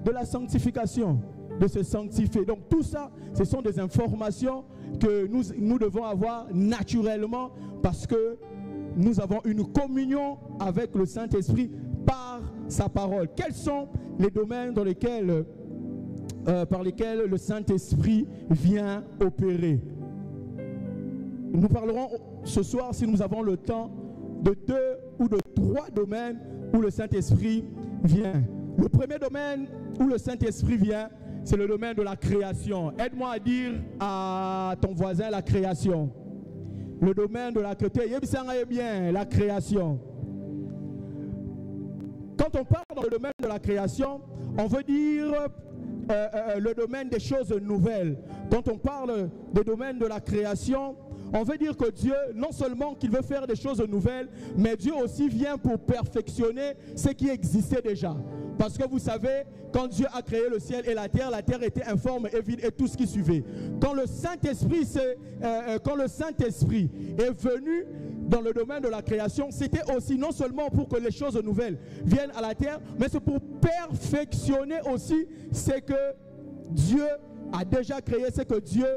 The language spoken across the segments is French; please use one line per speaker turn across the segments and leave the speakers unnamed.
de la sanctification, de se sanctifier. Donc tout ça, ce sont des informations que nous devons avoir naturellement parce que nous avons une communion avec le Saint-Esprit par sa parole. Quels sont les domaines dans lesquels, par lesquels le Saint-Esprit vient opérer? Nous parlerons ce soir, si nous avons le temps, de 2 ou de 3 domaines où le Saint-Esprit vient. Le premier domaine où le Saint-Esprit vient, c'est le domaine de la création. Aide-moi à dire à ton voisin la création. Le domaine de la création. Bien, la création. Quand on parle dans le domaine de la création, on veut dire le domaine des choses nouvelles. Quand on parle du domaine de la création, on veut dire que Dieu, non seulement qu'il veut faire des choses nouvelles, mais Dieu aussi vient pour perfectionner ce qui existait déjà. Parce que vous savez, quand Dieu a créé le ciel et la terre était informe et vide et tout ce qui suivait. Quand le Saint-Esprit est venu dans le domaine de la création, c'était aussi non seulement pour que les choses nouvelles viennent à la terre, mais c'est pour perfectionner aussi ce que Dieu a déjà créé, ce que Dieu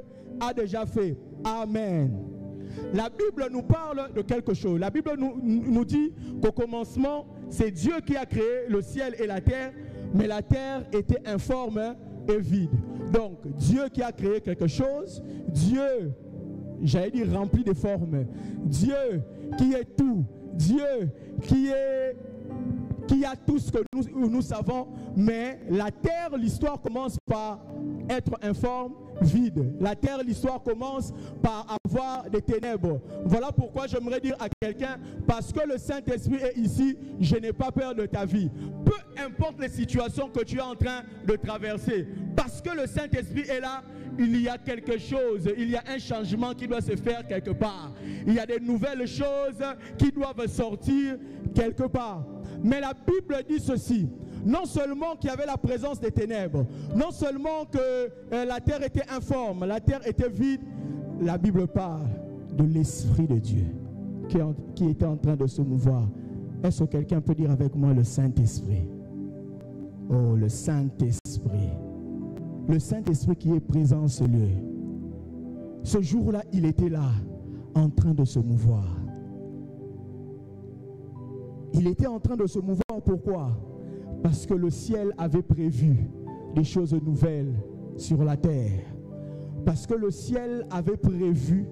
a déjà fait. Amen. La Bible nous parle de quelque chose. La Bible nous dit qu'au commencement, c'est Dieu qui a créé le ciel et la terre, mais la terre était informe et vide. Donc, Dieu qui a créé quelque chose, Dieu, j'allais dire rempli de formes, Dieu qui est tout, Dieu qui a tout ce que nous savons, mais la terre, l'histoire commence par être informe, vide. La terre, l'histoire commence par avoir des ténèbres. Voilà pourquoi j'aimerais dire à quelqu'un, parce que le Saint-Esprit est ici, je n'ai pas peur de ta vie. Peu importe les situations que tu es en train de traverser, parce que le Saint-Esprit est là, il y a quelque chose, il y a un changement qui doit se faire quelque part. Il y a des nouvelles choses qui doivent sortir quelque part. Mais la Bible dit ceci, non seulement qu'il y avait la présence des ténèbres, non seulement que la terre était informe, la terre était vide, la Bible parle de l'Esprit de Dieu qui était en train de se mouvoir. Est-ce que quelqu'un peut dire avec moi le Saint-Esprit? Oh, le Saint-Esprit. Le Saint-Esprit qui est présent en ce lieu. Ce jour-là, il était là, en train de se mouvoir. Il était en train de se mouvoir, pourquoi? Parce que le ciel avait prévu des choses nouvelles sur la terre. Parce que le ciel avait prévu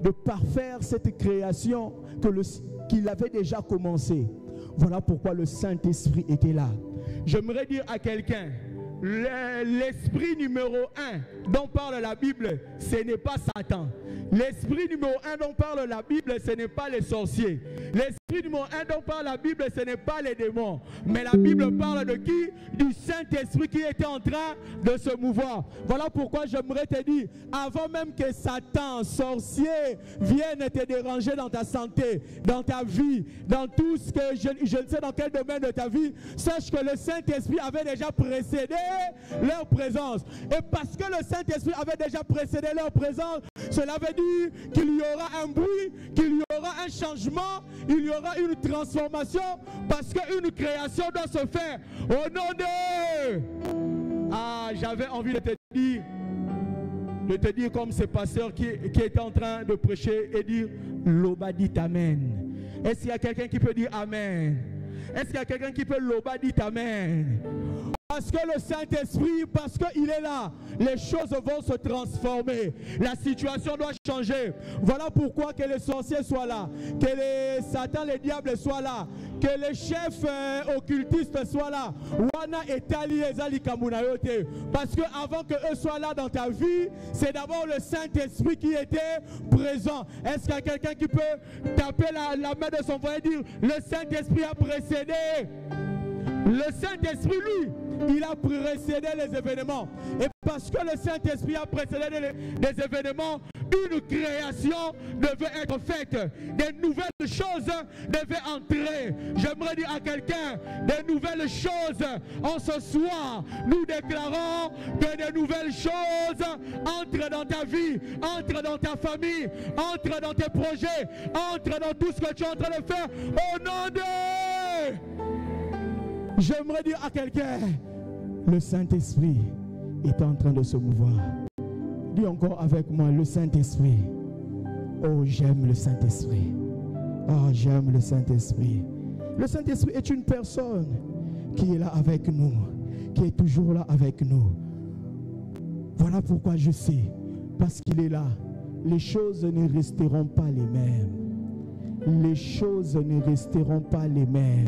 de parfaire cette création qu'il avait déjà commencé. Voilà pourquoi le Saint-Esprit était là. J'aimerais dire à quelqu'un, l'esprit numéro 1 dont parle la Bible, ce n'est pas Satan. L'esprit numéro 1 dont parle la Bible, ce n'est pas les sorciers. L'esprit numéro 1 dont parle la Bible, ce n'est pas les démons. Mais la Bible parle de qui? Du Saint-Esprit qui était en train de se mouvoir. Voilà pourquoi j'aimerais te dire, avant même que Satan, sorcier, vienne te déranger dans ta santé, dans ta vie, dans tout ce que je ne sais dans quel domaine de ta vie, sache que le Saint-Esprit avait déjà précédé leur présence. Et parce que le Saint-Esprit avait déjà précédé leur présence, cela veut dire qu'il y aura un bruit, qu'il y aura un changement, il y aura une transformation, parce qu'une création doit se faire au nom de... Ah, j'avais envie de te dire comme ce pasteur qui était en train de prêcher et dire Loba dit Amen. Est-ce qu'il y a quelqu'un qui peut dire Amen? Est-ce qu'il y a quelqu'un qui peut Loba dit Amen? Parce que le Saint-Esprit, parce qu'il est là, les choses vont se transformer. La situation doit changer. Voilà pourquoi que les sorciers soient là, que les Satan, les diables soient là, que les chefs occultistes soient là. Parce que avant que eux soient là dans ta vie, c'est d'abord le Saint-Esprit qui était présent. Est-ce qu'il y a quelqu'un qui peut taper la main de son voisin et dire le Saint-Esprit a précédé? Le Saint-Esprit, lui, il a précédé les événements. Et parce que le Saint-Esprit a précédé les événements, une création devait être faite. Des nouvelles choses devaient entrer. J'aimerais dire à quelqu'un, des nouvelles choses. En ce soir, nous déclarons que des nouvelles choses entrent dans ta vie, entrent dans ta famille, entrent dans tes projets, entrent dans tout ce que tu es en train de faire. Au nom de... J'aimerais dire à quelqu'un, Le Saint-Esprit est en train de se mouvoir. Dis encore avec moi, le Saint-Esprit. Oh, j'aime le Saint-Esprit. Oh, j'aime le Saint-Esprit. Le Saint-Esprit est une personne qui est là avec nous, qui est toujours là avec nous. Voilà pourquoi je sais, parce qu'il est là, les choses ne resteront pas les mêmes. Les choses ne resteront pas les mêmes.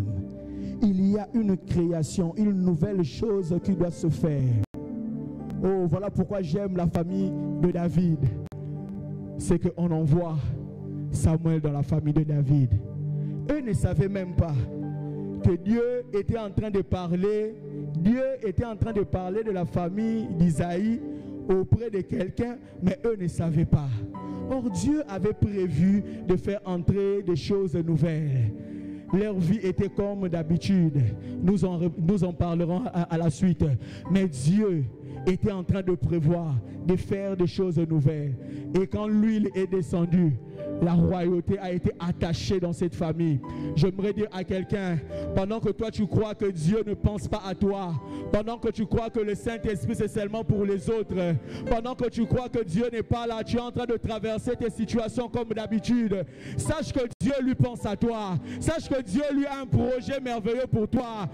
Il y a une création, une nouvelle chose qui doit se faire. Oh, voilà pourquoi j'aime la famille de David. C'est qu'on envoie Samuel dans la famille de David. Eux ne savaient même pas que Dieu était en train de parler. Dieu était en train de parler de la famille d'Isaïe auprès de quelqu'un, mais eux ne savaient pas. Or, Dieu avait prévu de faire entrer des choses nouvelles. Leur vie était comme d'habitude. Nous en parlerons à la suite. Mais Dieu était en train de prévoir de faire des choses nouvelles. Et quand l'huile est descendue, la royauté a été attachée dans cette famille. J'aimerais dire à quelqu'un, pendant que toi tu crois que Dieu ne pense pas à toi, pendant que tu crois que le Saint-Esprit c'est seulement pour les autres, pendant que tu crois que Dieu n'est pas là, tu es en train de traverser tes situations comme d'habitude, sache que Dieu lui pense à toi. Sache que Dieu lui a un projet merveilleux pour toi.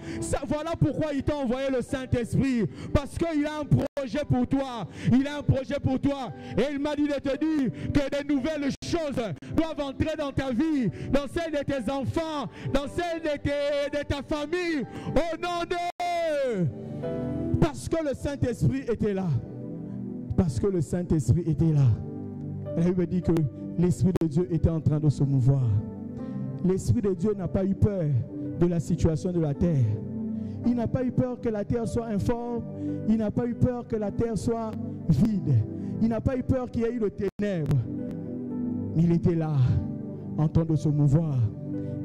Voilà pourquoi il t'a envoyé le Saint-Esprit, parce qu'il a un projet pour toi. Il a un projet pour toi. Et il m'a dit de te dire que de nouvelles choses doivent entrer dans ta vie, dans celle de tes enfants, dans celle de ta famille, au nom de... Parce que le Saint-Esprit était là. Parce que le Saint-Esprit était là. La Bible dit que l'Esprit de Dieu était en train de se mouvoir. L'Esprit de Dieu n'a pas eu peur de la situation de la terre. Il n'a pas eu peur que la terre soit informe. Il n'a pas eu peur que la terre soit vide. Il n'a pas eu peur qu'il y ait eu le ténèbre. Il était là, en train de se mouvoir.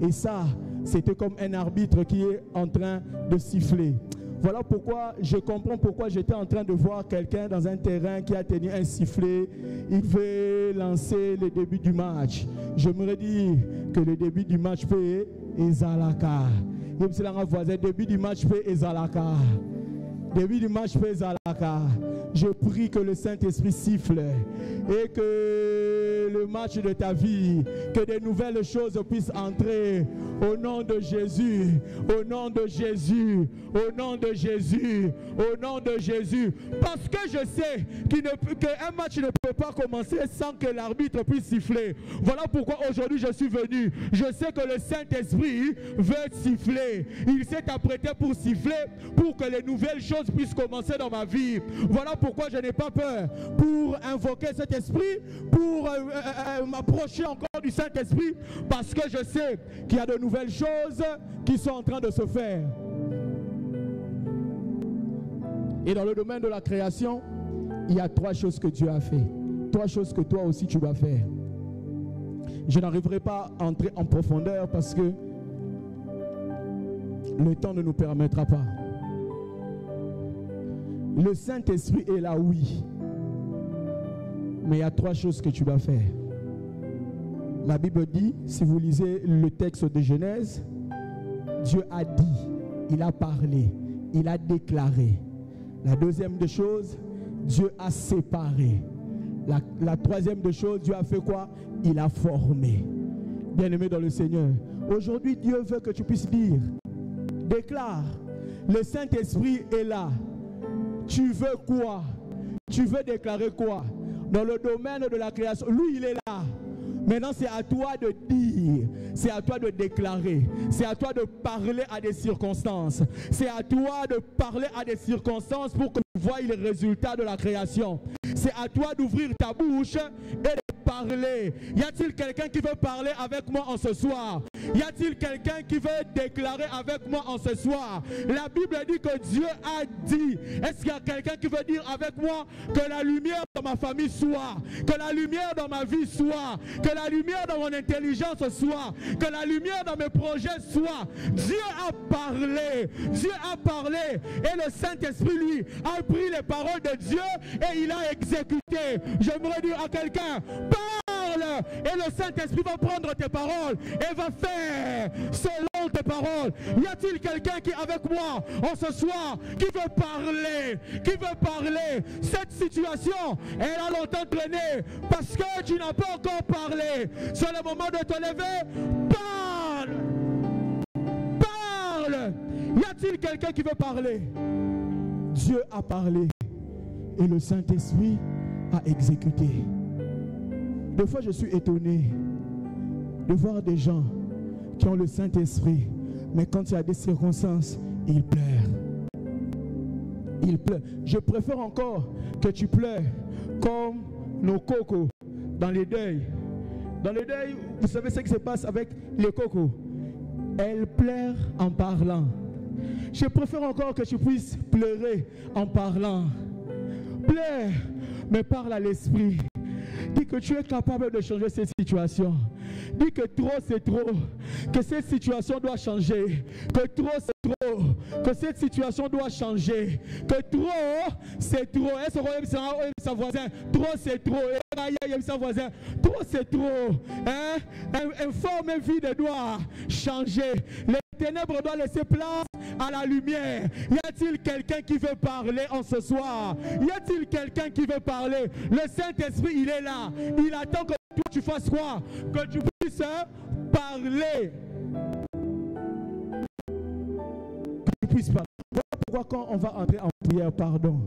Et ça, c'était comme un arbitre qui est en train de siffler. Voilà pourquoi je comprends pourquoi j'étais en train de voir quelqu'un dans un terrain qui a tenu un sifflet. Il veut lancer le début du match. J'aimerais dire que le début du match peut ezalaka. Début du match peut ezalaka. Début du match peut ezalaka. Je prie que le Saint-Esprit siffle et que le match de ta vie, que de nouvelles choses puissent entrer au nom de Jésus, au nom de Jésus, au nom de Jésus, au nom de Jésus. Parce que je sais qu'un match ne peut pas commencer sans que l'arbitre puisse siffler. Voilà pourquoi aujourd'hui je suis venu. Je sais que le Saint-Esprit veut siffler. Il s'est apprêté pour siffler, pour que les nouvelles choses puissent commencer dans ma vie. Voilà pourquoi je n'ai pas peur pour invoquer cet esprit, pour m'approcher encore du Saint-Esprit, parce que je sais qu'il y a de nouvelles choses qui sont en train de se faire. Et dans le domaine de la création, il y a 3 choses que Dieu a fait. 3 choses que toi aussi tu dois faire. Je n'arriverai pas à entrer en profondeur parce que le temps ne nous permettra pas. Le Saint-Esprit est là, oui. Mais il y a 3 choses que tu dois faire. La Bible dit, si vous lisez le texte de Genèse, Dieu a dit, il a parlé, il a déclaré. La deuxième des choses, Dieu a séparé. La troisième des choses, Dieu a fait quoi? Il a formé. Bien-aimé dans le Seigneur, aujourd'hui Dieu veut que tu puisses dire, déclare, le Saint-Esprit est là. Tu veux quoi? Tu veux déclarer quoi? Dans le domaine de la création, lui il est là. Maintenant c'est à toi de dire, c'est à toi de déclarer, c'est à toi de parler à des circonstances, c'est à toi de parler à des circonstances pour que tu vois les résultats de la création. C'est à toi d'ouvrir ta bouche et de parler. Y a-t-il quelqu'un qui veut parler avec moi en ce soir? Y a-t-il quelqu'un qui veut déclarer avec moi en ce soir? La Bible dit que Dieu a dit. Est-ce qu'il y a quelqu'un qui veut dire avec moi que la lumière dans ma famille soit, que la lumière dans ma vie soit, que la lumière dans mon intelligence soit, que la lumière dans mes projets soit? Dieu a parlé. Dieu a parlé. Et le Saint-Esprit, lui, a pris les paroles de Dieu et il a exécuté. J'aimerais dire à quelqu'un, parle, et le Saint-Esprit va prendre tes paroles et va faire selon selon tes paroles. Y a-t-il quelqu'un qui est avec moi en ce soir, qui veut parler, cette situation, elle a longtemps traîné, parce que tu n'as pas encore parlé. C'est le moment de te lever. Parle. Y a-t-il quelqu'un qui veut parler? Dieu a parlé et le Saint-Esprit a exécuté. Des fois, je suis étonné de voir des gens qui ont le Saint-Esprit, mais quand il y a des circonstances, ils pleurent. Ils pleurent. Je préfère encore que tu pleures comme nos cocos dans les deuils. Dans les deuils, vous savez ce qui se passe avec les cocos? Elles pleurent en parlant. Je préfère encore que tu puisses pleurer en parlant. Pleure, mais parle à l'esprit. Dis que tu es capable de changer cette situation. Dis que trop c'est trop. Que cette situation doit changer. Que trop c'est trop. Que cette situation doit changer. Que trop c'est trop. Est-ce que sa voisin? Trop c'est trop. Sa voisin. Trop c'est trop. Hein? Une forme vide doit changer. Les ténèbres doivent laisser place à la lumière. Y a-t-il quelqu'un qui veut parler en ce soir? Y a-t-il quelqu'un qui veut parler? Le Saint-Esprit, il est là. Il attend que toi tu fasses quoi? Que tu puisses parler. Que tu puisses parler. Voilà pourquoi quand on va entrer en prière, pardon.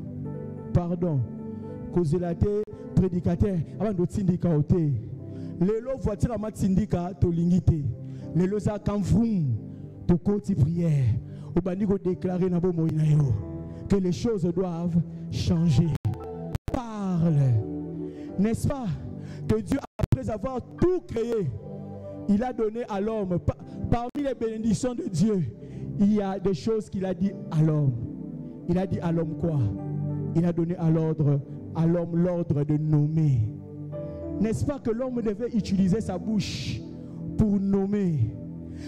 Causer la terre, prédicateur, avant de syndicat. Les lots voitures à ma syndicat, to lingité. Les lots à Kamfroum, to côté prière. Au bandigo déclarer que les choses doivent changer. Parle. N'est-ce pas que Dieu, après avoir tout créé, il a donné à l'homme, parmi les bénédictions de Dieu, il y a des choses qu'il a dit à l'homme. Il a dit à l'homme quoi? Il a donné à l'homme l'ordre de nommer. N'est-ce pas que l'homme devait utiliser sa bouche pour nommer?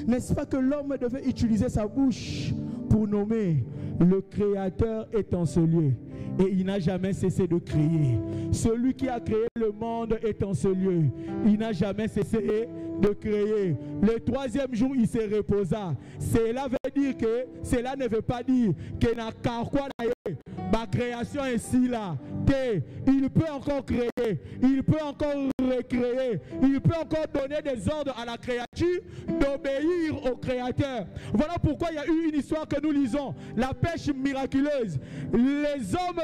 N'est-ce pas que l'homme devait utiliser sa bouche pour nommer? Le Créateur est en ce lieu et il n'a jamais cessé de créer. Celui qui a créé le monde est en ce lieu. Il n'a jamais cessé de créer. Le troisième jour, il se reposa. Cela veut dire que, cela ne veut pas dire que na quoi ma création est ici là. Il peut encore créer, il peut encore recréer, il peut encore donner des ordres à la créature d'obéir au Créateur. Voilà pourquoi il y a eu une histoire que nous lisons, la pêche miraculeuse. Les hommes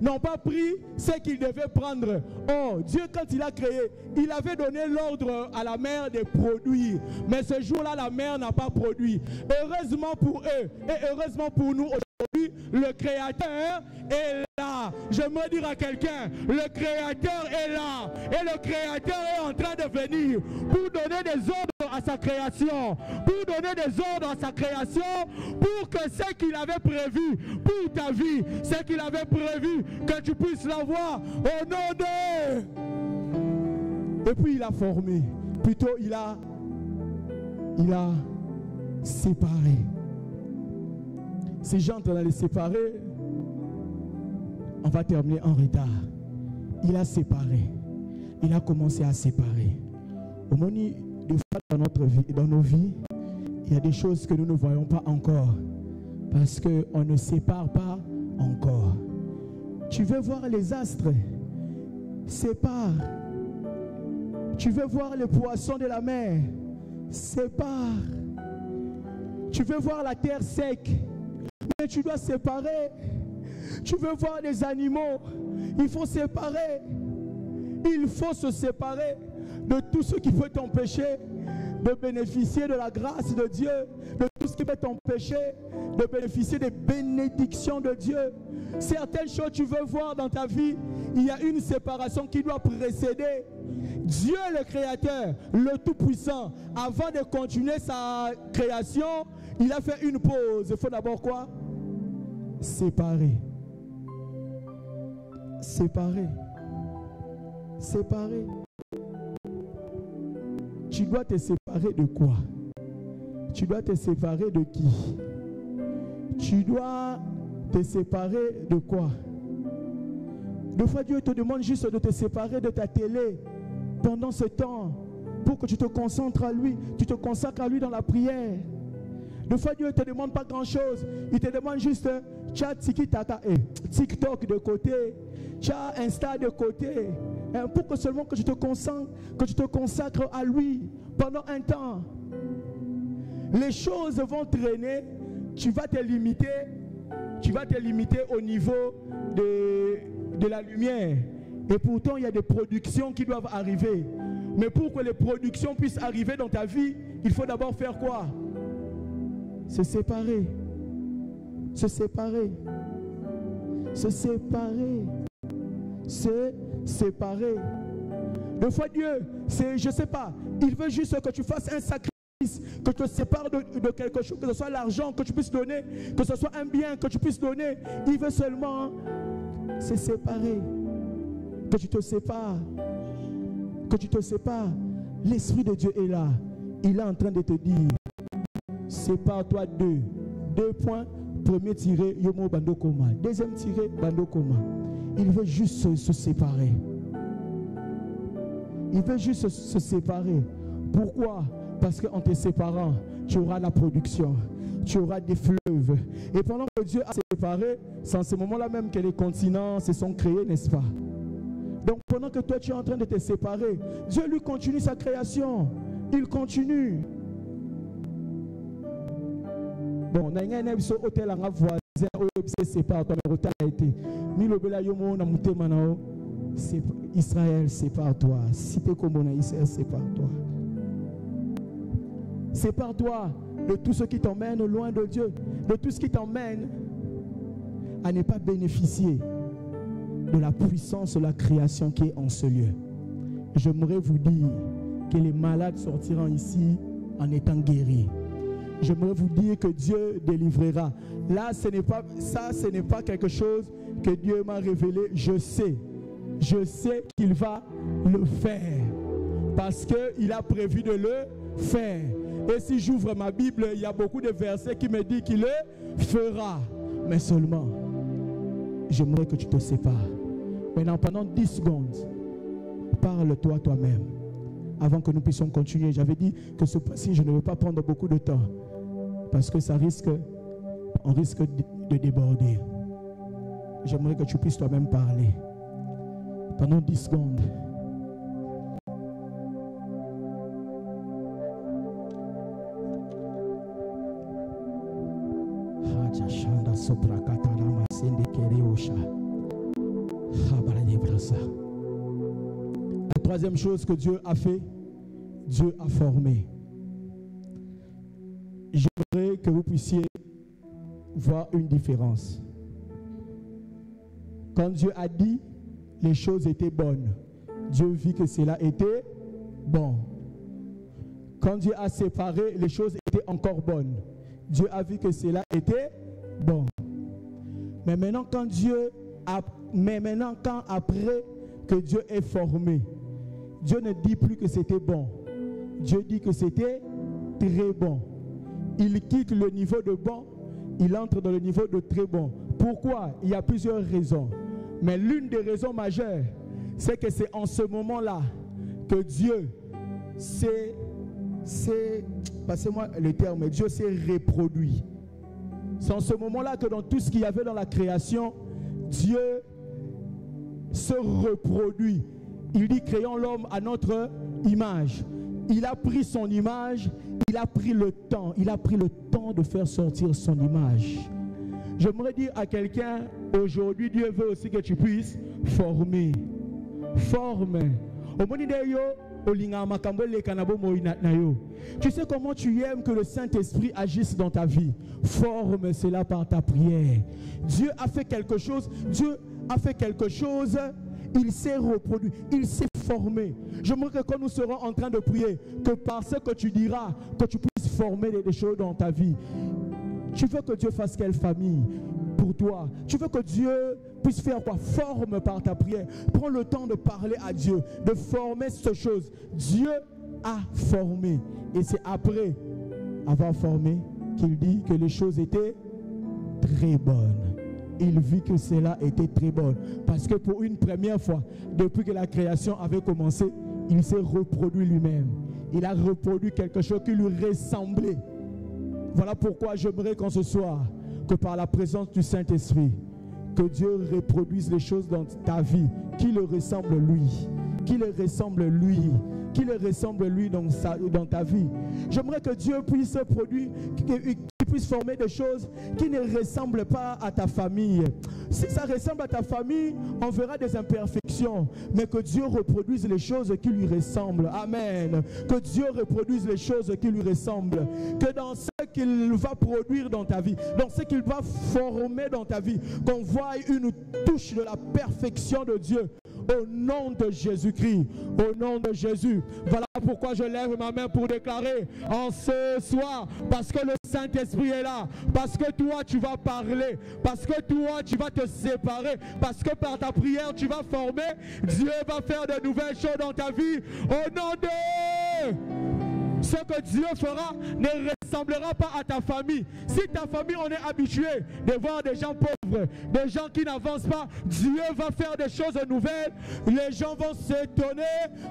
n'ont pas pris ce qu'ils devaient prendre. Oh, Dieu quand il a créé, il avait donné l'ordre à la mer de produire. Mais ce jour-là, la mer n'a pas produit. Heureusement pour eux et heureusement pour nous aujourd'hui, le Créateur est là. Je me dis à quelqu'un, le Créateur est là. Et le Créateur est en train de venir pour donner des ordres à sa création. Pour donner des ordres à sa création. Pour que ce qu'il avait prévu pour ta vie, ce qu'il avait prévu, que tu puisses l'avoir au nom de... Et puis il a formé. Plutôt il a séparé. Si j'entre dans les séparer, on va terminer en retard. Il a séparé. Il a commencé à séparer. Au moment des fois dans notre vie, dans nos vies, il y a des choses que nous ne voyons pas encore. Parce qu'on ne sépare pas encore. Tu veux voir les astres? Sépare. Tu veux voir les poissons de la mer? Sépare. Tu veux voir la terre sec? Mais tu dois séparer. Tu veux voir les animaux? Il faut séparer. Il faut se séparer de tout ce qui peut t'empêcher de bénéficier de la grâce de Dieu, de tout ce qui peut t'empêcher de bénéficier des bénédictions de Dieu. Certaines choses tu veux voir dans ta vie, il y a une séparation qui doit précéder. Dieu le Créateur, le Tout-Puissant, avant de continuer sa création, il a fait une pause. Il faut d'abord quoi? Séparer. Séparer. Séparer. Tu dois te séparer de quoi? Tu dois te séparer de qui? Tu dois te séparer de quoi? Deux fois Dieu te demande juste de te séparer de ta télé pendant ce temps. pour que tu te concentres à lui. Tu te consacres à lui dans la prière. Des fois, Dieu ne te demande pas grand-chose. Il te demande juste, tu as TikTok de côté, tu as Insta de côté, pour que seulement que tu te consacres à lui pendant un temps. Les choses vont traîner, tu vas te limiter au niveau de la lumière. Et pourtant, il y a des productions qui doivent arriver. Mais pour que les productions puissent arriver dans ta vie, il faut d'abord faire quoi? Se séparer. Se séparer. Se séparer. Se séparer. Des fois, Dieu, je ne sais pas, il veut juste que tu fasses un sacrifice, que tu te sépares de quelque chose, que ce soit l'argent que tu puisses donner, que ce soit un bien que tu puisses donner. Il veut seulement se séparer. Que tu te sépares. Que tu te sépares. L'Esprit de Dieu est là. Il est en train de te dire, sépare-toi d'eux. 2 points. Premier tiré, Yomo Bando Koma. Deuxième tiré, Bando Koma. Il veut juste se séparer. Il veut juste se séparer. Pourquoi? Parce qu'en te séparant, tu auras la production. Tu auras des fleuves. Et pendant que Dieu a séparé, c'est en ce moment-là même que les continents se sont créés, n'est-ce pas? Donc pendant que toi tu es en train de te séparer, Dieu lui continue sa création. Il continue. Bon, on a un hôtel à voisin, on sépare, ton hôtel a été. Israël, sépare-toi. Si tu es comme Israël, sépare-toi. Sépare-toi de tout ce qui t'emmène loin de Dieu, de tout ce qui t'emmène à ne pas bénéficier de la puissance de la création qui est en ce lieu. J'aimerais vous dire que les malades sortiront ici en étant guéris. J'aimerais vous dire que Dieu délivrera. Là, ce n'est pas quelque chose que Dieu m'a révélé. Je sais qu'il va le faire parce qu'il a prévu de le faire. Et si j'ouvre ma Bible, il y a beaucoup de versets qui me disent qu'il le fera. Mais seulement, j'aimerais que tu te sépares. Maintenant, pendant 10 secondes, parle-toi toi-même. Avant que nous puissions continuer, j'avais dit que ce passage, je ne veux pas prendre beaucoup de temps. Parce que on risque de déborder. J'aimerais que tu puisses toi-même parler. Pendant 10 secondes. La troisième chose que Dieu a fait, Dieu a formé. J'aimerais que vous puissiez voir une différence. Quand Dieu a dit, les choses étaient bonnes. Dieu vit que cela était bon. Quand Dieu a séparé, les choses étaient encore bonnes. Dieu a vu que cela était bon. Mais maintenant, quand après que Dieu est formé, Dieu ne dit plus que c'était bon. Dieu dit que c'était très bon. Il quitte le niveau de bon, il entre dans le niveau de très bon. Pourquoi? Il y a plusieurs raisons. Mais l'une des raisons majeures, c'est que c'est en ce moment-là que Dieu passez-moi le terme, Dieu s'est reproduit. C'est en ce moment-là que dans tout ce qu'il y avait dans la création, Dieu se reproduit. Il dit, créons l'homme à notre image. Il a pris son image, il a pris le temps de faire sortir son image. J'aimerais dire à quelqu'un, aujourd'hui, Dieu veut aussi que tu puisses former. Forme. Tu sais comment tu aimes que le Saint-Esprit agisse dans ta vie. Forme cela par ta prière. Dieu a fait quelque chose. Il s'est reproduit. Il s'est formé. J'aimerais que quand nous serons en train de prier, que par ce que tu diras, que tu puisses former des choses dans ta vie. Tu veux que Dieu fasse quelle famille pour toi? Tu veux que Dieu puisse faire quoi? Forme par ta prière. Prends le temps de parler à Dieu, de former cette chose. Dieu a formé. Et c'est après avoir formé qu'il dit que les choses étaient très bonnes. Il vit que cela était très bon. Parce que pour une première fois, depuis que la création avait commencé, il s'est reproduit lui-même. il a reproduit quelque chose qui lui ressemblait. Voilà pourquoi j'aimerais qu'en ce soir, que par la présence du Saint-Esprit, que Dieu reproduise les choses dans ta vie qui le ressemblent lui, qui le ressemble lui, qui le ressemble lui dans ta vie. J'aimerais que Dieu puisse produire, qu'il puisse former des choses qui ne ressemblent pas à ta famille. Si ça ressemble à ta famille, on verra des imperfections, mais que Dieu reproduise les choses qui lui ressemblent. Amen. Que Dieu reproduise les choses qui lui ressemblent. Que dans ce qu'il va produire dans ta vie, dans ce qu'il va former dans ta vie, qu'on voie une touche de la perfection de Dieu. Au nom de Jésus-Christ, au nom de Jésus. Voilà pourquoi je lève ma main pour déclarer en ce soir, parce que le Saint-Esprit est là, parce que toi tu vas parler, parce que toi tu vas te séparer, parce que par ta prière tu vas former, Dieu va faire de nouvelles choses dans ta vie. Au nom de... Ce que Dieu fera ne ressemblera pas à ta famille. Si ta famille, on est habitué de voir des gens pauvres, des gens qui n'avancent pas, Dieu va faire des choses nouvelles. Les gens vont s'étonner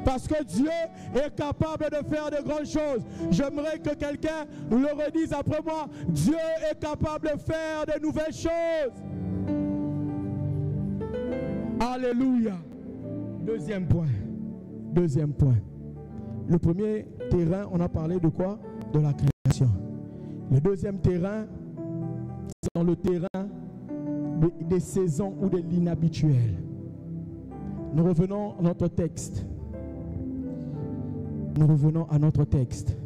parce que Dieu est capable de faire de grandes choses. J'aimerais que quelqu'un le redise après moi. Dieu est capable de faire de nouvelles choses. Alléluia. Deuxième point. Deuxième point. Le premier terrain, on a parlé de quoi? De la création. Le deuxième terrain, c'est dans le terrain des saisons ou de l'inhabituel. Nous revenons à notre texte. Nous revenons à notre texte.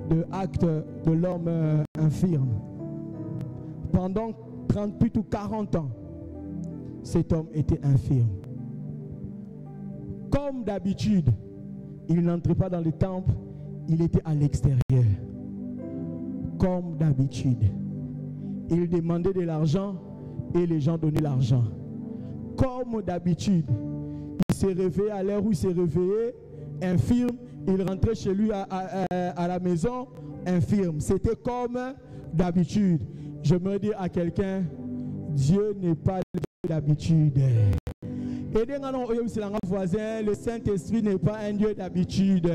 De Actes de l'homme infirme. Pendant 38 ou 40 ans, cet homme était infirme. Comme d'habitude, il n'entrait pas dans le temple, il était à l'extérieur. Comme d'habitude. Il demandait de l'argent et les gens donnaient l'argent. Comme d'habitude. Il s'est réveillé à l'heure où il s'est réveillé, infirme. Il rentrait chez lui à la maison, infirme. C'était comme d'habitude. Je me dis à quelqu'un, Dieu n'est pas d'habitude. Le Saint-Esprit n'est pas un Dieu d'habitude.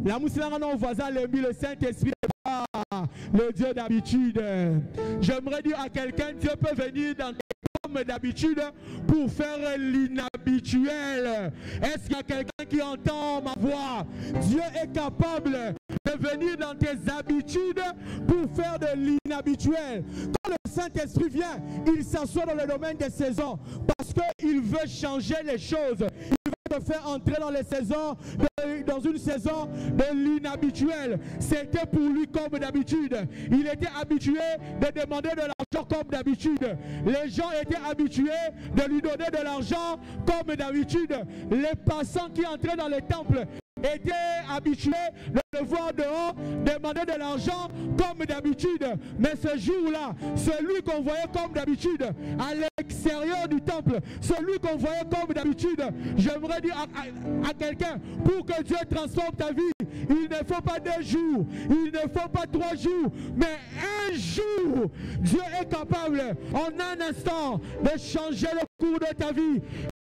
La voisin, le Saint-Esprit n'est pas le Dieu d'habitude. J'aimerais dire à quelqu'un, Dieu peut venir dans comme d'habitude pour faire l'inhabituel. Est-ce qu'il y a quelqu'un qui entend ma voix? Dieu est capable de venir dans tes habitudes pour faire de l'inhabituel. Quand le Saint-Esprit vient, il s'assoit dans le domaine des saisons parce qu'il veut changer les choses. Il veut te faire entrer dans les saisons, dans une saison de l'inhabituel. C'était pour lui comme d'habitude. Il était habitué de demander de l'argent comme d'habitude. Les gens étaient habitués de lui donner de l'argent comme d'habitude. Les passants qui entraient dans les temples étaient habitués de le voir dehors demander de l'argent comme d'habitude. Mais ce jour-là, celui qu'on voyait comme d'habitude à l'extérieur du temple, celui qu'on voyait comme d'habitude, j'aimerais dire à quelqu'un, pour que Dieu transforme ta vie, il ne faut pas 2 jours, il ne faut pas 3 jours, mais 1 jour. Dieu est capable en un instant de changer le cours de ta vie,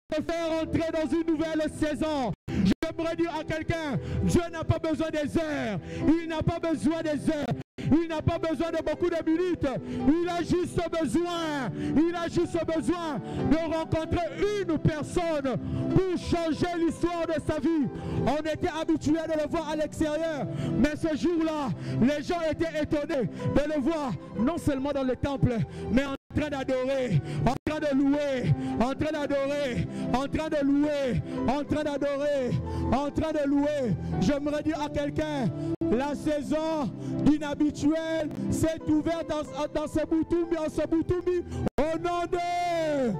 de faire entrer dans une nouvelle saison. J'aimerais dire à quelqu'un, Dieu n'a pas besoin des heures, il n'a pas besoin des heures, il n'a pas besoin de beaucoup de minutes, il a juste besoin de rencontrer une personne pour changer l'histoire de sa vie. On était habitué de le voir à l'extérieur, mais ce jour-là, les gens étaient étonnés de le voir, non seulement dans le temple, mais en train d'adorer, en train de louer, en train d'adorer, en train de louer, en train d'adorer, en train de louer. J'aimerais dire à quelqu'un, la saison d'inhabituel s'est ouverte dans ce Boutoumi, en ce Boutoumi, au nom de...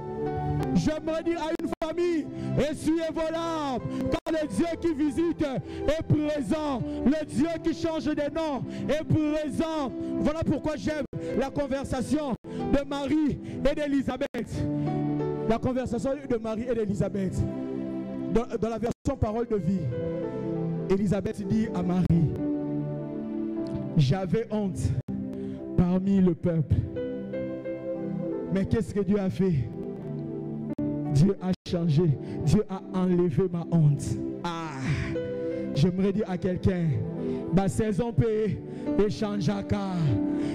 J'aimerais dire à une famille, essuyez vos larmes, car le Dieu qui visite est présent, le Dieu qui change de nom est présent. Voilà pourquoi j'aime la conversation de Marie et d'Élisabeth. La conversation de Marie et d'Élisabeth. Dans la version parole de vie, Élisabeth dit à Marie, j'avais honte parmi le peuple. Mais qu'est-ce que Dieu a fait? Dieu a changé. Dieu a enlevé ma honte. Ah! J'aimerais dire à quelqu'un, ma saison peut échanger.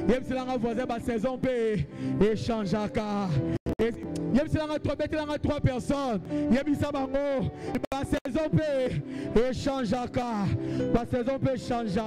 Même si la voisin, ma saison peut échanger. Même si la trois personnes, même si ma saison peut échanger. Ma saison peut échanger.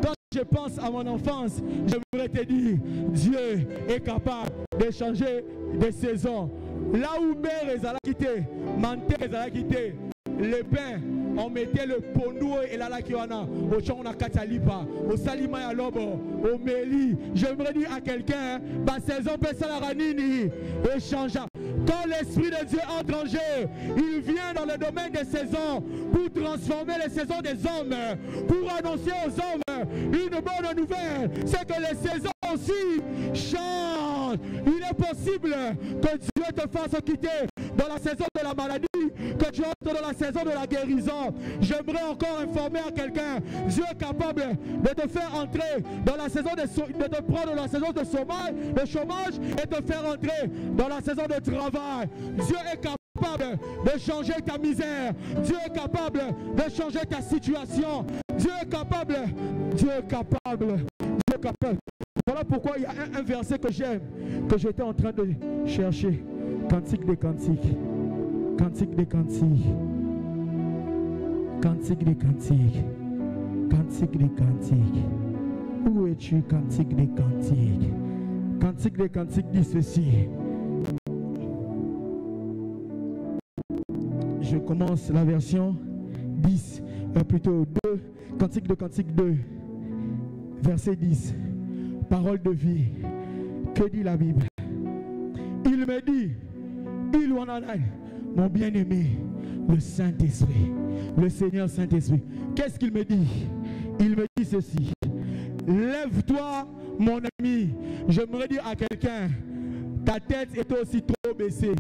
Quand je pense à mon enfance, j'aimerais te dire, Dieu est capable d'échanger des saisons. Là où mère est quitté, Manté est quitté, le pain, on mettait le pondou et la lakiwana, au champ on a katalipa, au salima ya lobo, au meli. J'aimerais dire à quelqu'un, ma saison peut s'alaranini, échange. Quand l'Esprit de Dieu entre en jeu, il vient dans le domaine des saisons pour transformer les saisons des hommes, pour annoncer aux hommes une bonne nouvelle, c'est que les saisons aussi changent. Il est possible que Dieu te fasse quitter dans la saison de la maladie, que tu entres dans la saison de la guérison. J'aimerais encore informer à quelqu'un, Dieu est capable de te faire entrer dans la saison de te prendre dans la saison de chômage et te faire entrer dans la saison de travail. Dieu est capable de changer ta misère. Dieu est capable de changer ta situation. Dieu est capable. Dieu est capable. Dieu est capable. Voilà pourquoi il y a un verset que j'aime, que j'étais en train de chercher. Cantique des cantiques. Cantique des cantiques. Cantique des cantiques. Cantique des cantiques. Où es-tu, cantique des cantiques? Cantique des cantiques dit ceci. Je commence la version 10, plutôt 2, Cantique de Cantique 2, verset 10. Parole de vie. Que dit la Bible? Il me dit, il ou en a, mon bien-aimé, le Saint-Esprit, le Seigneur Saint-Esprit. Qu'est-ce qu'il me dit? Il me dit ceci. Lève-toi, mon ami. J'aimerais dire à quelqu'un, ta tête est aussi trop baissée.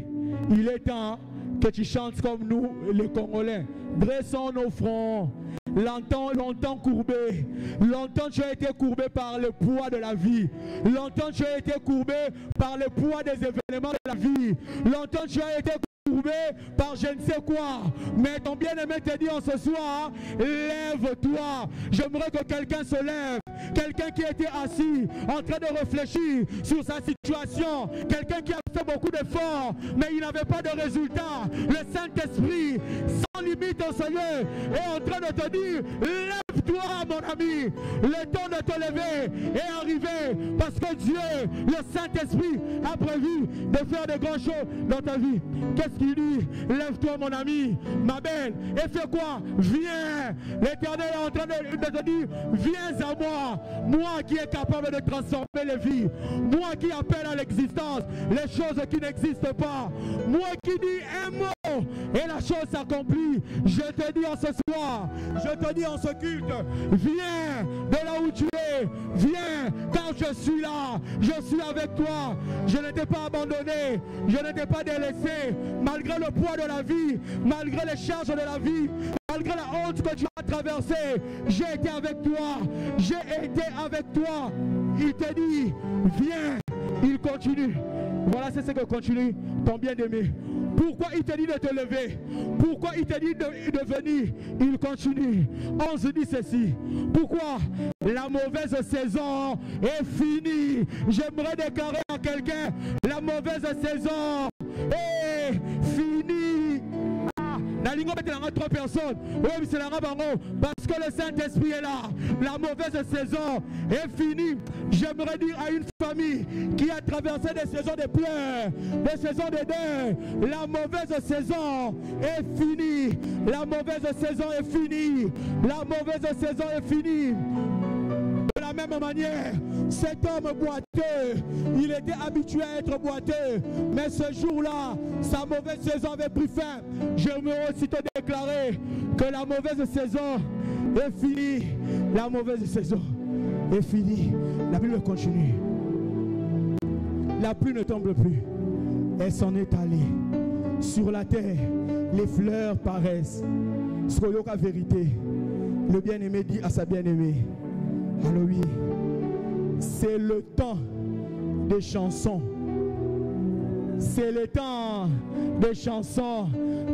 Il est temps que tu chantes comme nous, les Congolais. Dressons nos fronts. Longtemps courbé. Longtemps tu as été courbé par le poids de la vie. Longtemps tu as été courbé par le poids des événements de la vie. Longtemps tu as été courbé par je ne sais quoi. Mais ton bien-aimé te dit en ce soir, lève-toi. J'aimerais que quelqu'un se lève. Quelqu'un qui était assis en train de réfléchir sur sa situation. Quelqu'un qui a fait beaucoup d'efforts, mais il n'avait pas de résultat. Le Saint-Esprit, sans limite au Seigneur, est en train de te dire, lève-toi mon ami. Le temps de te lever est arrivé parce que Dieu, le Saint-Esprit, a prévu de faire de grandes choses dans ta vie. Qu'est-ce qu'il dit? Lève-toi mon ami, ma belle, et fais quoi? Viens. L'Éternel est en train de te dire, viens à moi. Moi qui est capable de transformer les vies. Moi qui appelle à l'existence les choses qui n'existent pas. Moi qui dis un mot et la chose s'accomplit. Je te dis en ce soir, je te dis en ce culte, viens de là où tu es. Viens car je suis là. Je suis avec toi. Je ne t'ai pas abandonné. Je ne t'ai pas délaissé. Malgré le poids de la vie, malgré les charges de la vie, malgré la honte que tu as traversée, j'ai été avec toi. J'ai été avec toi. Il te dit, viens. Il continue. Voilà, c'est ce que continue ton bien-aimé. Pourquoi il te dit de te lever? Pourquoi il te dit de venir? Il continue. 11 dit ceci. Pourquoi? La mauvaise saison est finie. J'aimerais déclarer à quelqu'un, la mauvaise saison est finie. Trois personnes. Oui, c'est la parce que le Saint-Esprit est là. La mauvaise saison est finie. J'aimerais dire à une famille qui a traversé des saisons de pleurs, des saisons de deuil, la mauvaise saison est finie. La mauvaise saison est finie. La mauvaise saison est finie. De la même manière, cet homme boiteux, il était habitué à être boiteux, mais ce jour-là, sa mauvaise saison avait pris fin. J'aimerais aussi te déclarer que la mauvaise saison est finie. La mauvaise saison est finie. La Bible continue. La pluie ne tombe plus. Elle s'en est allée. Sur la terre, les fleurs paraissent. Soyoka vérité. Le bien-aimé dit à sa bien-aimée, alors oui, c'est le temps des chansons. c'est le temps des chansons.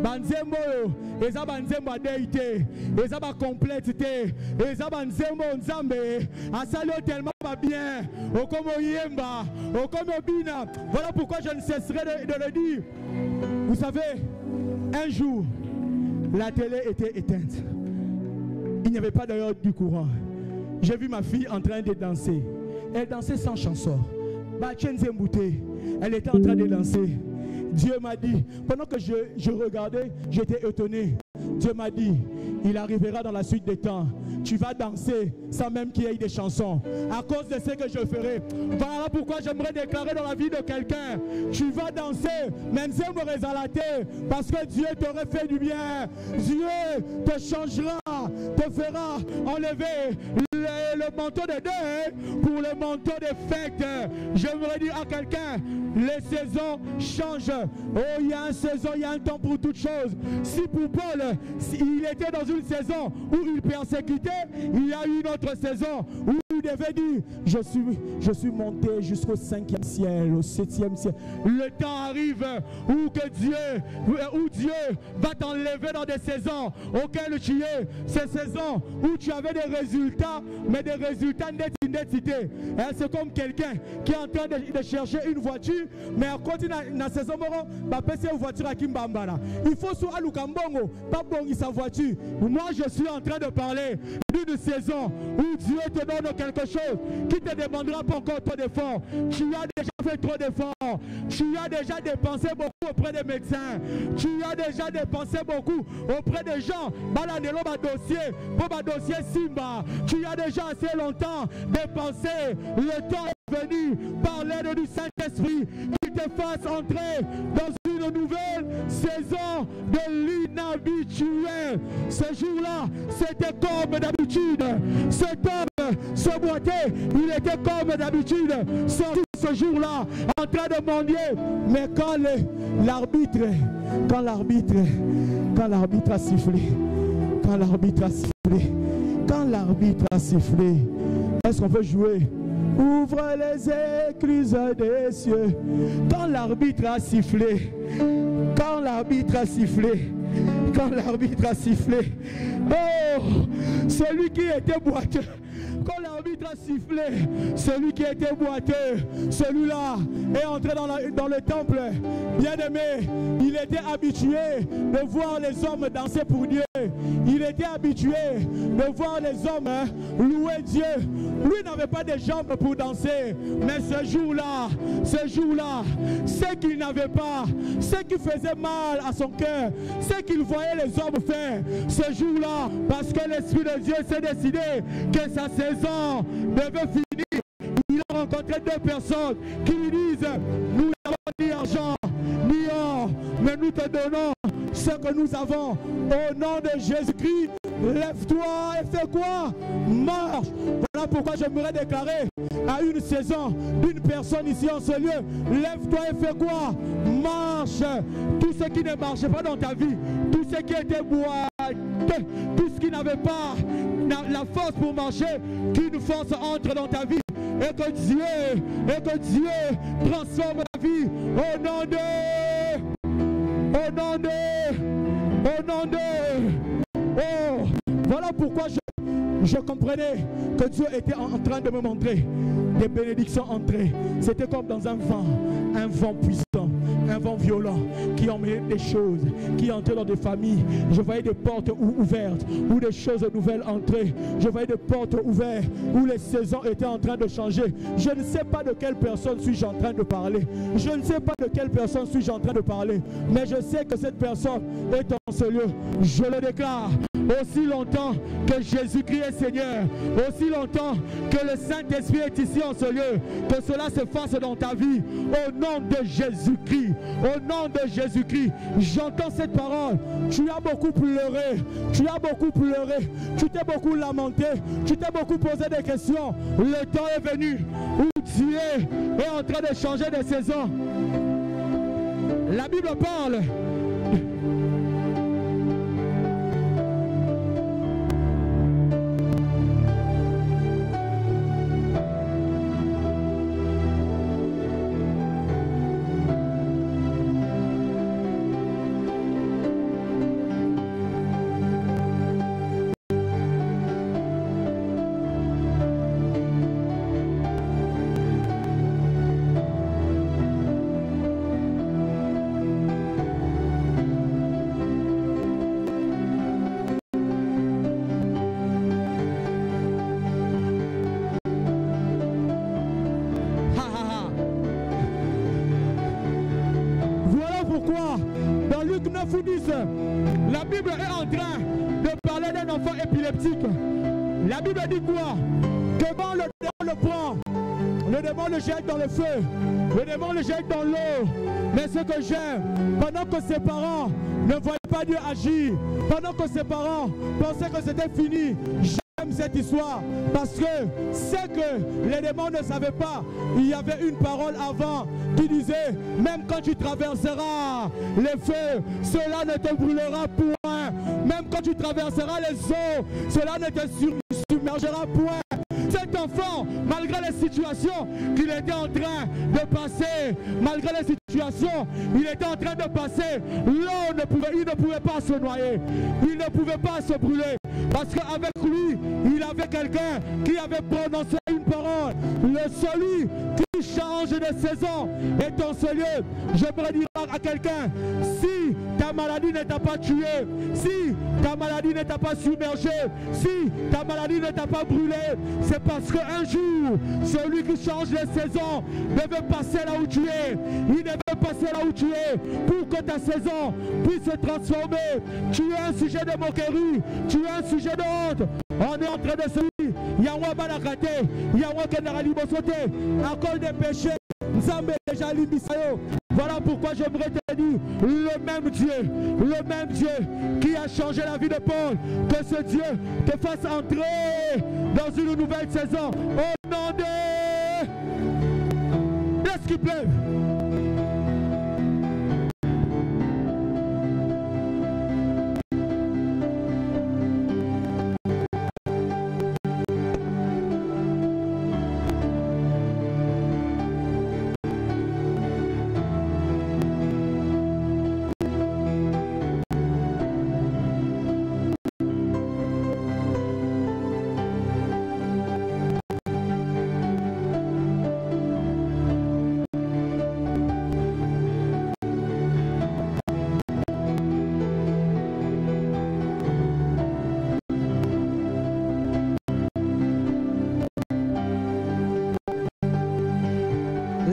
Banzembo, eza banzembo adeite, eza ba complétité, eza banzembo nzambe, asalo tellement pas bien, okomo yemba, okomo bina. Voilà pourquoi je ne cesserai de le dire. Vous savez, un jour, la télé était éteinte. Il n'y avait pas d'ailleurs du courant. J'ai vu ma fille en train de danser. Elle dansait sans chanson. Elle était en train de danser. Dieu m'a dit, pendant que je regardais, j'étais étonné. Dieu m'a dit, il arrivera dans la suite des temps. Tu vas danser sans même qu'il y ait des chansons. À cause de ce que je ferai. Voilà pourquoi j'aimerais déclarer dans la vie de quelqu'un. Tu vas danser, même si on me résalate, parce que Dieu t'aurait fait du bien. Dieu te changera, te fera enlever le manteau de deuil pour le manteau de fête. J'aimerais dire à quelqu'un, les saisons changent. Oh, il y a une saison, il y a un temps pour toutes choses. Si pour Paul, il était dans une saison où il persécutait, il y a une autre saison où il devait dire, je suis monté jusqu'au 5e ciel, au 7e ciel. Le temps arrive où Dieu va t'enlever dans des saisons auxquelles tu es. Ces saisons où tu avais des résultats, mais des résultats d'identité. C'est comme quelqu'un qui est en train de chercher une voiture, mais à côté de la saison, il faut soit à Lukambongo, pas bon sa voiture. Moi, je suis en train de parler d'une saison où Dieu te donne quelque chose qui ne te demandera pas encore trop d'efforts. Tu as déjà fait trop d'efforts. Tu as déjà dépensé beaucoup auprès des médecins. Tu as déjà dépensé beaucoup auprès des gens. Dossier Simba. Tu as déjà assez longtemps dépensé. Le temps est venu par l'aide du Saint-Esprit qui te fasse entrer dans une nouvelle saison de l'inhabituel. Ce jour-là, c'était comme d'habitude. Cet homme, ce boîtier, il était comme d'habitude. Ce jour-là, en train de mendier. Mais quand l'arbitre a sifflé, quand l'arbitre a sifflé, est-ce qu'on peut jouer? Ouvre les écluses des cieux. Quand l'arbitre a sifflé, oh, celui qui était boiteux, quand l'arbitre a sifflé, celui qui était boiteux, celui-là est entré dans le temple. Bien aimé, il était habitué de voir les hommes danser pour Dieu. Il était habitué de voir les hommes louer Dieu. Lui n'avait pas de jambes pour danser. Mais ce jour-là, ce qu'il n'avait pas, ce qui faisait mal à son cœur, ce qu'il voyait les hommes faire, ce jour-là, parce que l'Esprit de Dieu s'est décidé que sa saison devait finir. Il a rencontré deux personnes qui lui disent, nous n'avons ni argent, ni or, mais nous te donnons ce que nous avons. Au nom de Jésus-Christ, lève-toi et fais quoi? Marche. Voilà pourquoi j'aimerais déclarer à une saison d'une personne ici en ce lieu, lève-toi et fais quoi? Marche. Tout ce qui ne marchait pas dans ta vie, tout ce qui était boiteux, tout ce qui n'avait pas la force pour marcher, qu'une force entre dans ta vie et que Dieu transforme ta vie au nom de oh, voilà pourquoi je comprenais que Dieu était en train de me montrer des bénédictions entrées. C'était comme dans un vent puissant, un vent violent qui emmenait des choses, qui entrait dans des familles. Je voyais des portes ouvertes, où des choses nouvelles entraient. Je voyais des portes ouvertes, où les saisons étaient en train de changer. Je ne sais pas de quelle personne suis-je en train de parler. Je ne sais pas de quelle personne suis-je en train de parler. Mais je sais que cette personne est en ce lieu. Je le déclare. Aussi longtemps que Jésus-Christ est Seigneur, aussi longtemps que le Saint-Esprit est ici en ce lieu, que cela se fasse dans ta vie, au nom de Jésus-Christ, au nom de Jésus-Christ. J'entends cette parole. Tu as beaucoup pleuré, tu t'es beaucoup lamenté, tu t'es beaucoup posé des questions. Le temps est venu où Dieu est en train de changer de saison. La Bible parle pourquoi dans Luc 9 ou 10, la Bible est en train de parler d'un enfant épileptique. La Bible dit quoi? Que quand le démon le prend, le démon le jette dans le feu, le démon le jette dans l'eau. Mais ce que j'aime, pendant que ses parents ne voyaient pas Dieu agir, pendant que ses parents pensaient que c'était fini, j'aime cette histoire parce que c'est que les démons ne savaient pas. Il y avait une parole avant qui disait, même quand tu traverseras les feux, cela ne te brûlera point. Même quand tu traverseras les eaux, cela ne te submergera point. Cet enfant, malgré les situations qu'il était en train de passer, malgré les situations, il était en train de passer, l'eau il ne pouvait pas se noyer, il ne pouvait pas se brûler, parce qu'avec lui, il avait quelqu'un qui avait prononcé une parole. Celui qui change de saison est ton Seigneur. J'aimerais dire à quelqu'un, si ta maladie ne t'a pas tué, si ta maladie ne t'a pas submergé, si ta maladie ne t'a pas brûlé, c'est parce qu'un jour, celui qui change de saison devait passer là où tu es. Il devait passer là où tu es pour que ta saison puisse se transformer. Tu es un sujet de moquerie, tu es un sujet de honte. On est en train de se dire, Yahweh Balakate, Yahweh Kenarali Bosote, à cause des péchés, Nzambe déjà Libisayo. Voilà pourquoi j'aimerais te dire, le même Dieu qui a changé la vie de Paul, que ce Dieu te fasse entrer dans une nouvelle saison. Au nom de... Laisse qu'il pleuve.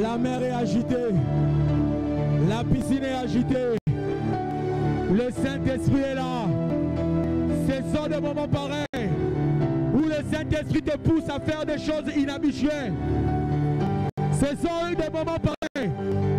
La mer est agitée, la piscine est agitée, le Saint-Esprit est là. Ce sont des moments pareils où le Saint-Esprit te pousse à faire des choses inhabituelles. Ce sont des moments pareils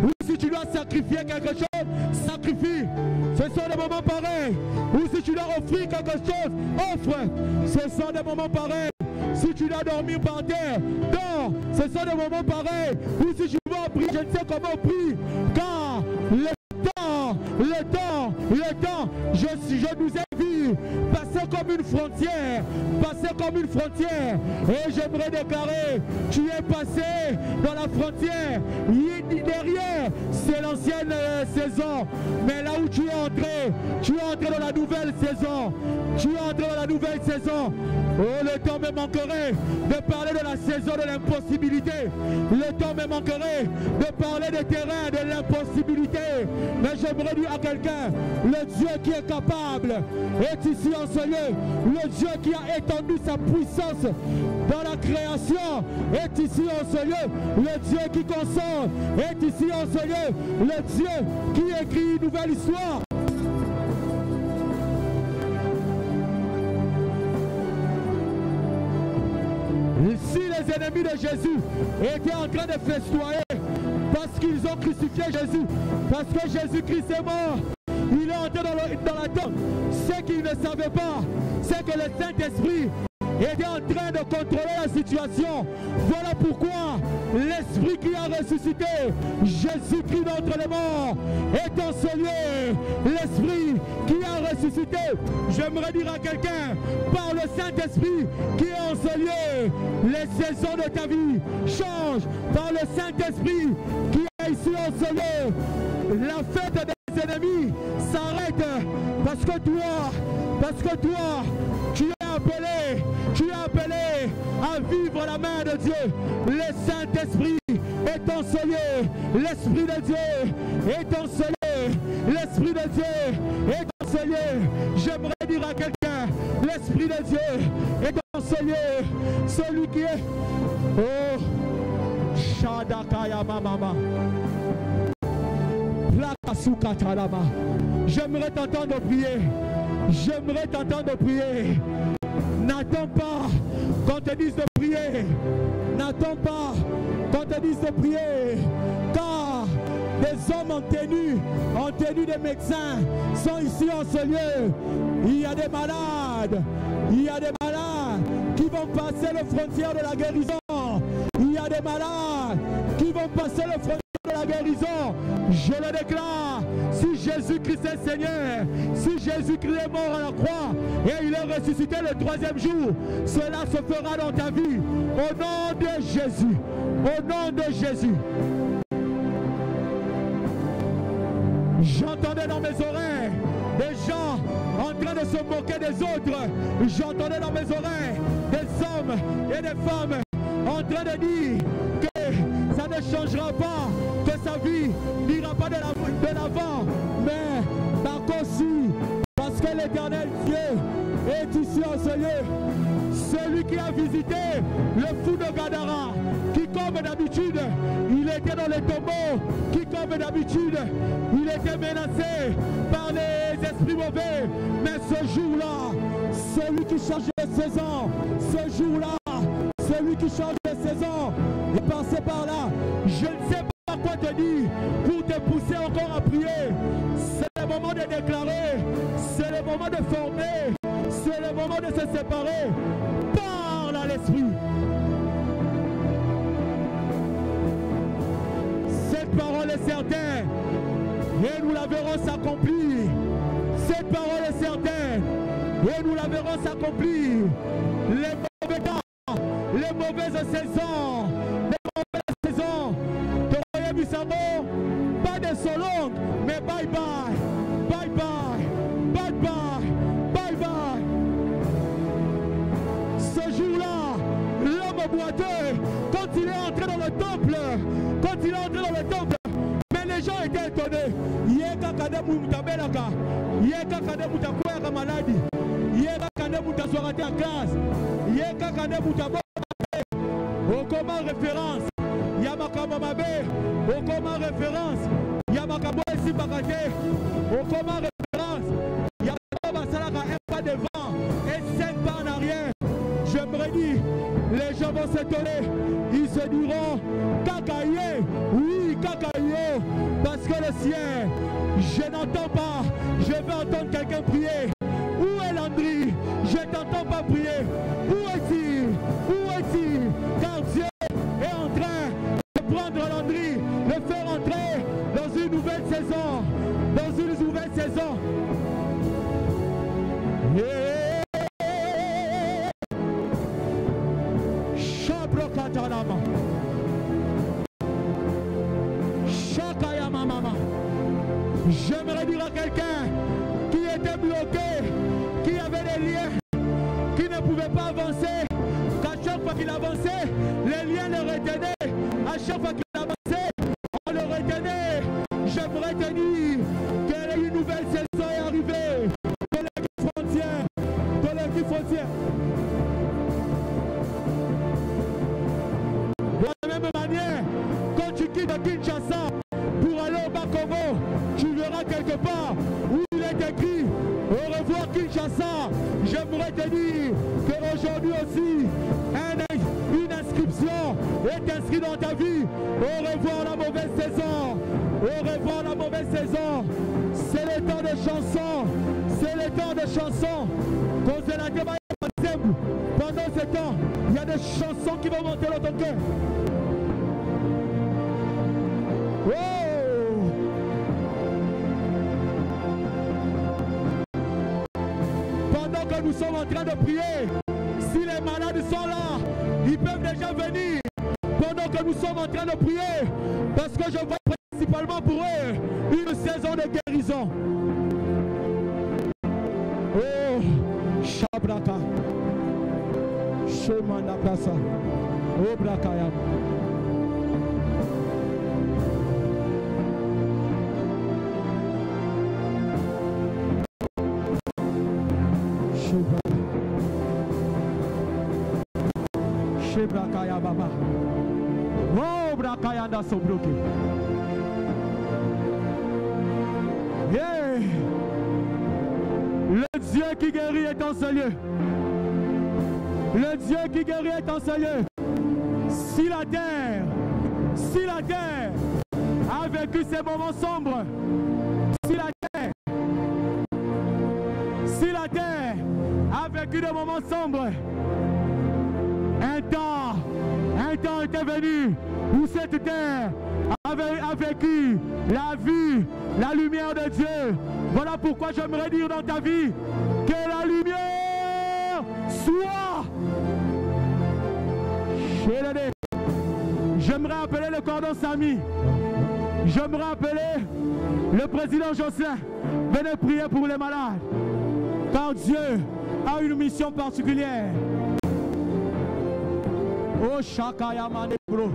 où si tu dois sacrifier quelque chose, sacrifie. Ce sont des moments pareils où si tu dois offrir quelque chose, offre. Ce sont des moments pareils. Si tu dois dormir par terre, dors. Ce sont des moments pareils où si tu vas prier, je ne sais comment prier. Car le temps, je nous ai vu passer comme une frontière, et j'aimerais déclarer, tu es passé dans la frontière, derrière, c'est l'ancienne saison, mais là où tu es entré dans la nouvelle saison, oh, le temps me manquerait de parler de la saison de l'impossibilité, le temps me manquerait de parler des terrains de l'impossibilité, mais j'aimerais dire à quelqu'un, le Dieu qui est capable est ici en ce lieu. Le Dieu qui a étendu sa puissance dans la création est ici en ce lieu. Le Dieu qui console est ici en ce lieu. Le Dieu qui écrit une nouvelle histoire. Si les ennemis de Jésus étaient en train de festoyer parce qu'ils ont crucifié Jésus, parce que Jésus-Christ est mort, il est entré dans la tombe. Ce qu'ils ne savaient pas, c'est que le Saint-Esprit était en train de contrôler la situation. Voilà pourquoi l'Esprit qui a ressuscité Jésus-Christ d'entre les morts est en ce lieu. L'Esprit qui a ressuscité, j'aimerais dire à quelqu'un, par le Saint-Esprit qui est en ce lieu, les saisons de ta vie changent. Par le Saint-Esprit qui est ici en ce lieu, la fête des ennemis s'arrête parce que toi, tu es appelé à vivre la main de Dieu. Le Saint-Esprit est en ce lieu. L'Esprit de Dieu est en ce lieu. L'Esprit de Dieu est en ce lieu. J'aimerais dire à quelqu'un, l'Esprit de Dieu est en ce lieu. Celui qui est... Oh, Shadakaya Mama. J'aimerais t'entendre prier. J'aimerais t'entendre prier. N'attends pas qu'on te dise de prier. N'attends pas qu'on te dise de prier. Car des hommes en tenue de médecins sont ici en ce lieu. Il y a des malades. Il y a des malades qui vont passer les frontières de la guérison. Il y a des malades qui vont passer les frontières de la guérison. Je le déclare. Si Jésus-Christ est Seigneur, si Jésus-Christ est mort à la croix et il est ressuscité le 3e jour, cela se fera dans ta vie. Au nom de Jésus. Au nom de Jésus. J'entendais dans mes oreilles des gens en train de se moquer des autres. J'entendais dans mes oreilles des hommes et des femmes en train de dire que ça ne changera pas, que sa vie n'ira pas de l'avant. Mais par contre, parce que l'Éternel Dieu est ici en ce lieu, celui qui a visité le fou de Gadara, qui comme d'habitude, il était dans les tombeaux, qui comme d'habitude, il était menacé par les esprits mauvais. Mais ce jour-là, celui qui change de saison, ce jour-là, celui qui change de saison, est passé par là. Je ne sais pas quoi te dire pour te pousser encore à prier. C'est le moment de déclarer, c'est le moment de former, c'est le moment de se séparer. Parle à l'esprit. Cette parole est certaine et nous la verrons s'accomplir. Cette parole est certaine et nous la verrons s'accomplir. Les mauvais temps, les mauvaises saisons, de Royaume Bissamo, pas de solong, mais bye bye, bye bye, bye bye, bye bye. Ce jour-là, l'homme boiteux, quand il est entré dans le temple, mais les gens étaient étonnés. Yeka kademu mutabelaka, yeka kademu takwera maladi, yeka kademu taswarate à classe, yeka kademu tabote. Au comment référence, Yamakama Mabe, au comment référence, Yamakabo ici Bakate, au comment référence, Yamakaba Salaka un pas devant et 5 pas en arrière. J'aimerais dire, les gens vont s'étonner, ils se diront, Kakaye, oui Kakaye, parce que le ciel, je n'entends pas, je vais entendre quelqu'un prier. Où est Landry? Je ne t'entends pas prier. Où est-il? Où est-il? Car Dieu est en train de prendre Landry, le faire entrer dans une nouvelle saison. Dans une nouvelle saison. J'aimerais dire à quelqu'un qui était bloqué, qui avait des liens, qui ne pouvait pas avancer, qu'à chaque fois qu'il avançait, les liens le retenaient. À chaque fois qu'il avançait, on le retenait. J'aimerais te dire que une nouvelle saison est arrivée. De l'équipe frontière. De l'équipe frontière. De la même manière, quand tu quittes Kinshasa pour aller au Bas-Congo, tu verras quelque part où il est écrit au revoir Kinshasa. J'aimerais te dire qu'aujourd'hui aussi, une inscription est inscrite dans ta vie. Au revoir la mauvaise saison. Au revoir la mauvaise saison. C'est le temps de chansons. C'est le temps de chansons. Pendant ce temps, il y a des chansons qui vont monter dans ton cœur. Oh! Pendant que nous sommes en train de prier, si les malades sont là, ils peuvent déjà venir. Pendant que nous sommes en train de prier, parce que je vois principalement pour eux une saison de guérison. Oh, Shabraka, Shemana Kasa, Oh Brakaya. Shebrakaya Baba. Oh Brakaya da Sobruki. Yeah. Le Dieu qui guérit est en ce lieu. Le Dieu qui guérit est en ce lieu. Si la terre a vécu ces moments sombres, si la terre a vécu des moments sombres, un temps était venu où cette terre a vécu la vie, la lumière de Dieu. Voilà pourquoi j'aimerais dire dans ta vie que la lumière soit. J'aimerais appeler le cordon Samy. J'aimerais appeler le président Jocelyn. Venez prier pour les malades. Car Dieu a une mission particulière. Oh, Shakayamane, bro.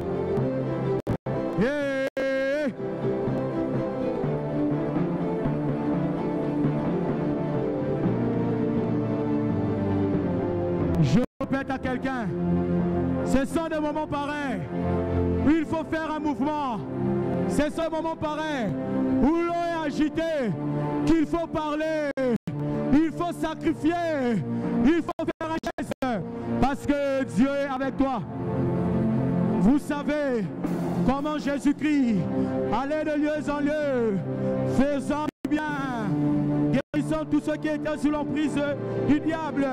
Yeah. Je répète à quelqu'un, ce sont des moments pareils où il faut faire un mouvement. C'est ce moment pareil où l'eau est agitée, qu'il faut parler, il faut sacrifier, il faut faire un geste, parce que Dieu est avec toi. Vous savez comment Jésus-Christ allait de lieu en lieu, faisant du bien, guérissant tous ceux qui étaient sous l'emprise du diable,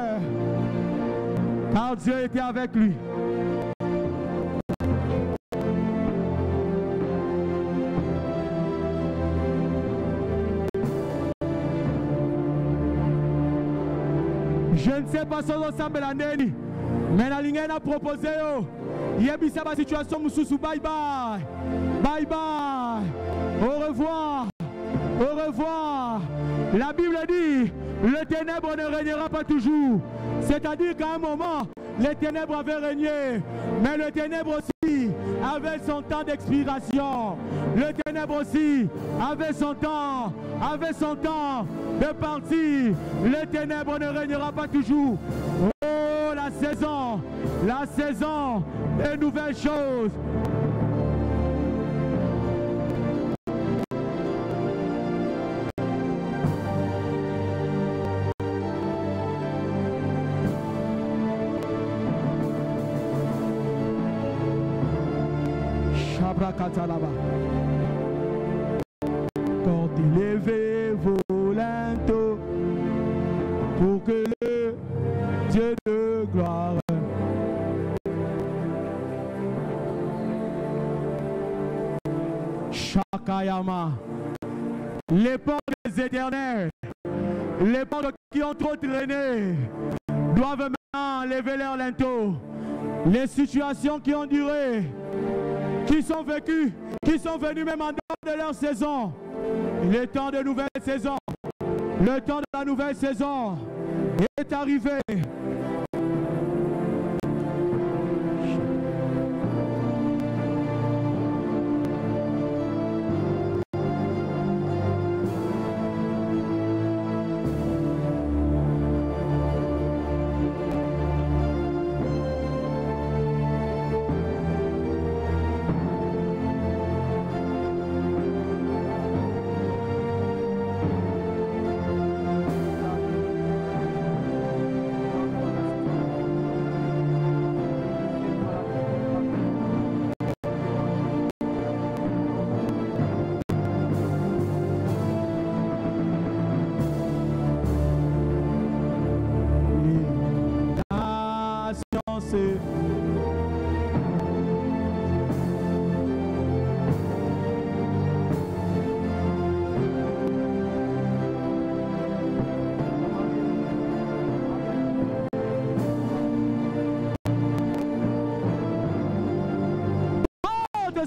car Dieu était avec lui. Je ne sais pas si on s'en l'année, mais la ligne a proposé, il y a une situation, bye bye, bye bye, au revoir, au revoir. La Bible dit, le ténèbre ne régnera pas toujours. C'est-à-dire qu'à un moment, les ténèbres avaient régné, mais le ténèbre aussi avait son temps d'expiration. Le ténèbre aussi avait son temps de partir. Le ténèbre ne régnera pas toujours. Oh, la saison des nouvelles choses. Quand élevez vos linteaux pour que le Dieu de gloire Shakayama, les portes des éternels, les portes qui ont trop traîné doivent maintenant lever leurs linteaux. Les situations qui ont duré, qui sont vécues, qui sont venues même en dehors de leur saison. Le temps de nouvelle saison, le temps de la nouvelle saison est arrivé.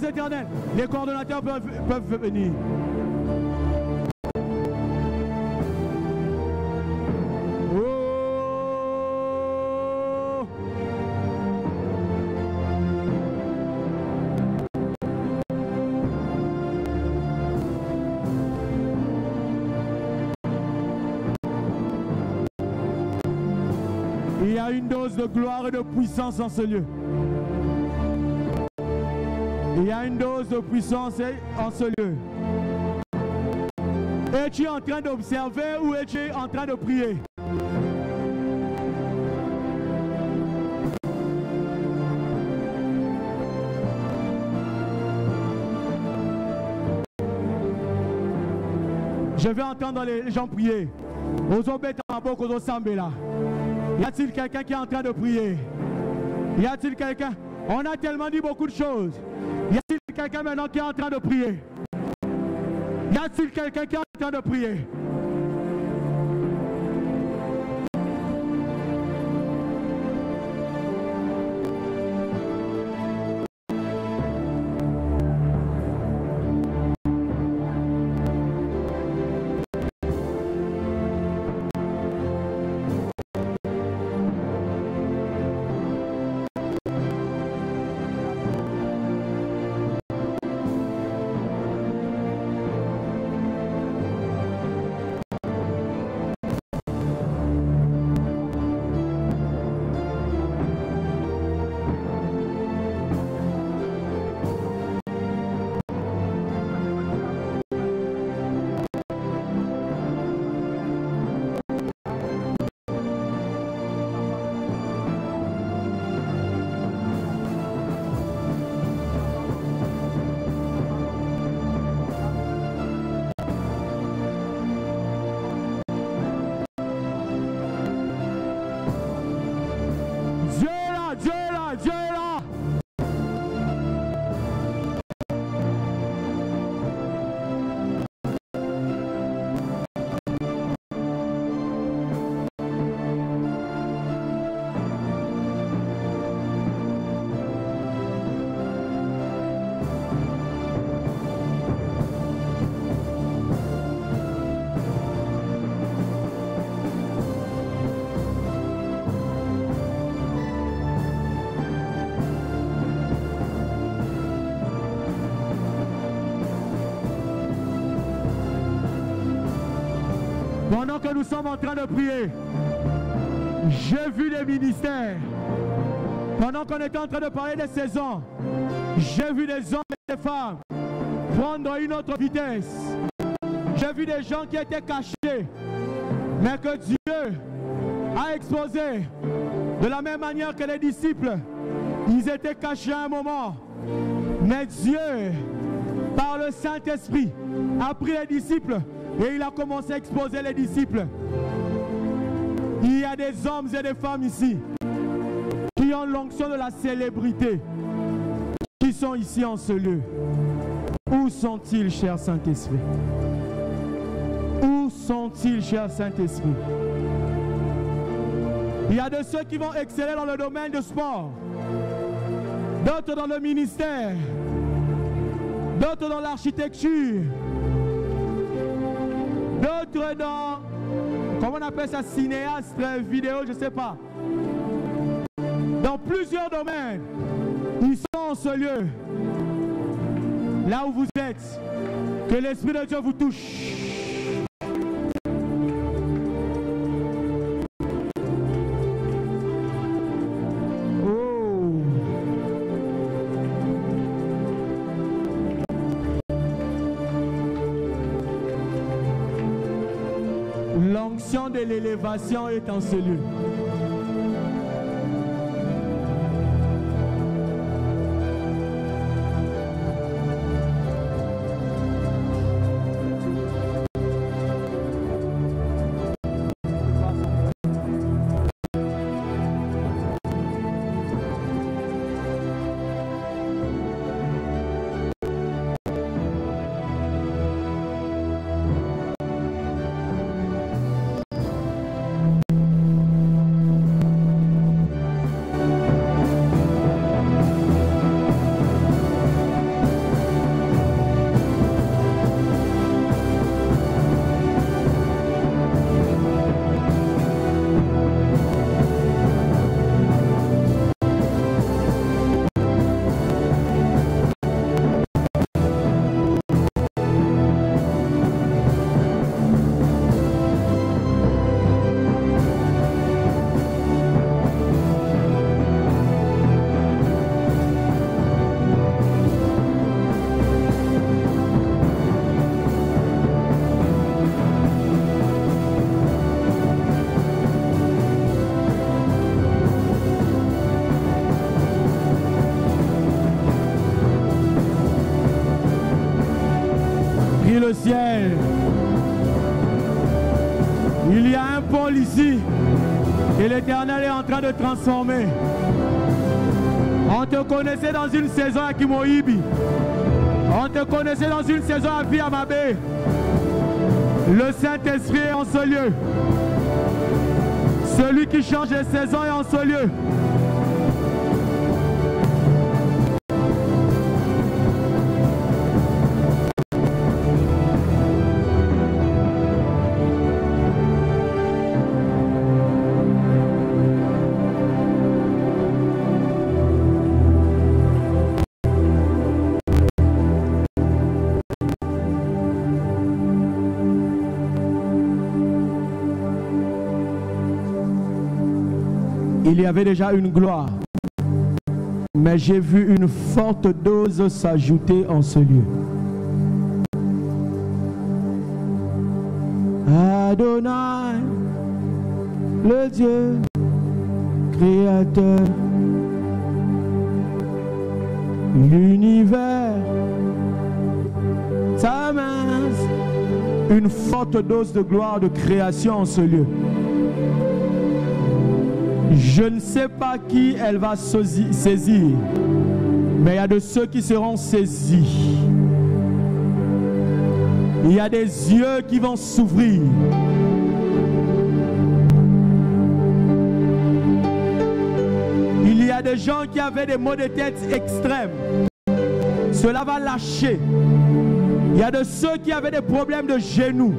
Éternel, les coordonnateurs peuvent venir. Il y a une dose de gloire et de puissance en ce lieu. Il y a une dose de puissance en ce lieu. Es-tu en train d'observer ou es-tu en train de prier? Je vais entendre les gens prier. Y a-t-il quelqu'un qui est en train de prier? Y a-t-il quelqu'un? On a tellement dit beaucoup de choses. Y a-t-il quelqu'un maintenant qui est en train de prier? Y a-t-il quelqu'un qui est en train de prier? Pendant que nous sommes en train de prier, j'ai vu des ministères. Pendant qu'on était en train de parler des saisons, j'ai vu des hommes et des femmes prendre une autre vitesse. J'ai vu des gens qui étaient cachés, mais que Dieu a exposé de la même manière que les disciples. Ils étaient cachés à un moment, mais Dieu, par le Saint-Esprit, a pris les disciples et il a commencé à exposer les disciples. Il y a des hommes et des femmes ici qui ont l'onction de la célébrité, qui sont ici en ce lieu. Où sont-ils, cher Saint-Esprit? Où sont-ils, cher Saint-Esprit? Il y a de ceux qui vont exceller dans le domaine du sport, d'autres dans le ministère, d'autres dans l'architecture, d'autres dans, comment on appelle ça, cinéaste, vidéo, je ne sais pas. Dans plusieurs domaines, ils sont en ce lieu. Là où vous êtes, que l'Esprit de Dieu vous touche. L'onction de l'élévation est en ce lieu. dit le ciel. Il y a un pôle ici et l'Éternel est en train de transformer. On te connaissait dans une saison à Kimoibi. On te connaissait dans une saison à Viamabé. Le Saint-Esprit est en ce lieu. Celui qui change les saisons est en ce lieu. Il y avait déjà une gloire, mais j'ai vu une forte dose s'ajouter en ce lieu. Adonai, le Dieu créateur, l'univers, ta main, une forte dose de gloire, de création en ce lieu. Je ne sais pas qui elle va saisir, mais il y a de ceux qui seront saisis. Il y a des yeux qui vont s'ouvrir. Il y a des gens qui avaient des maux de tête extrêmes. Cela va lâcher. Il y a de ceux qui avaient des problèmes de genoux.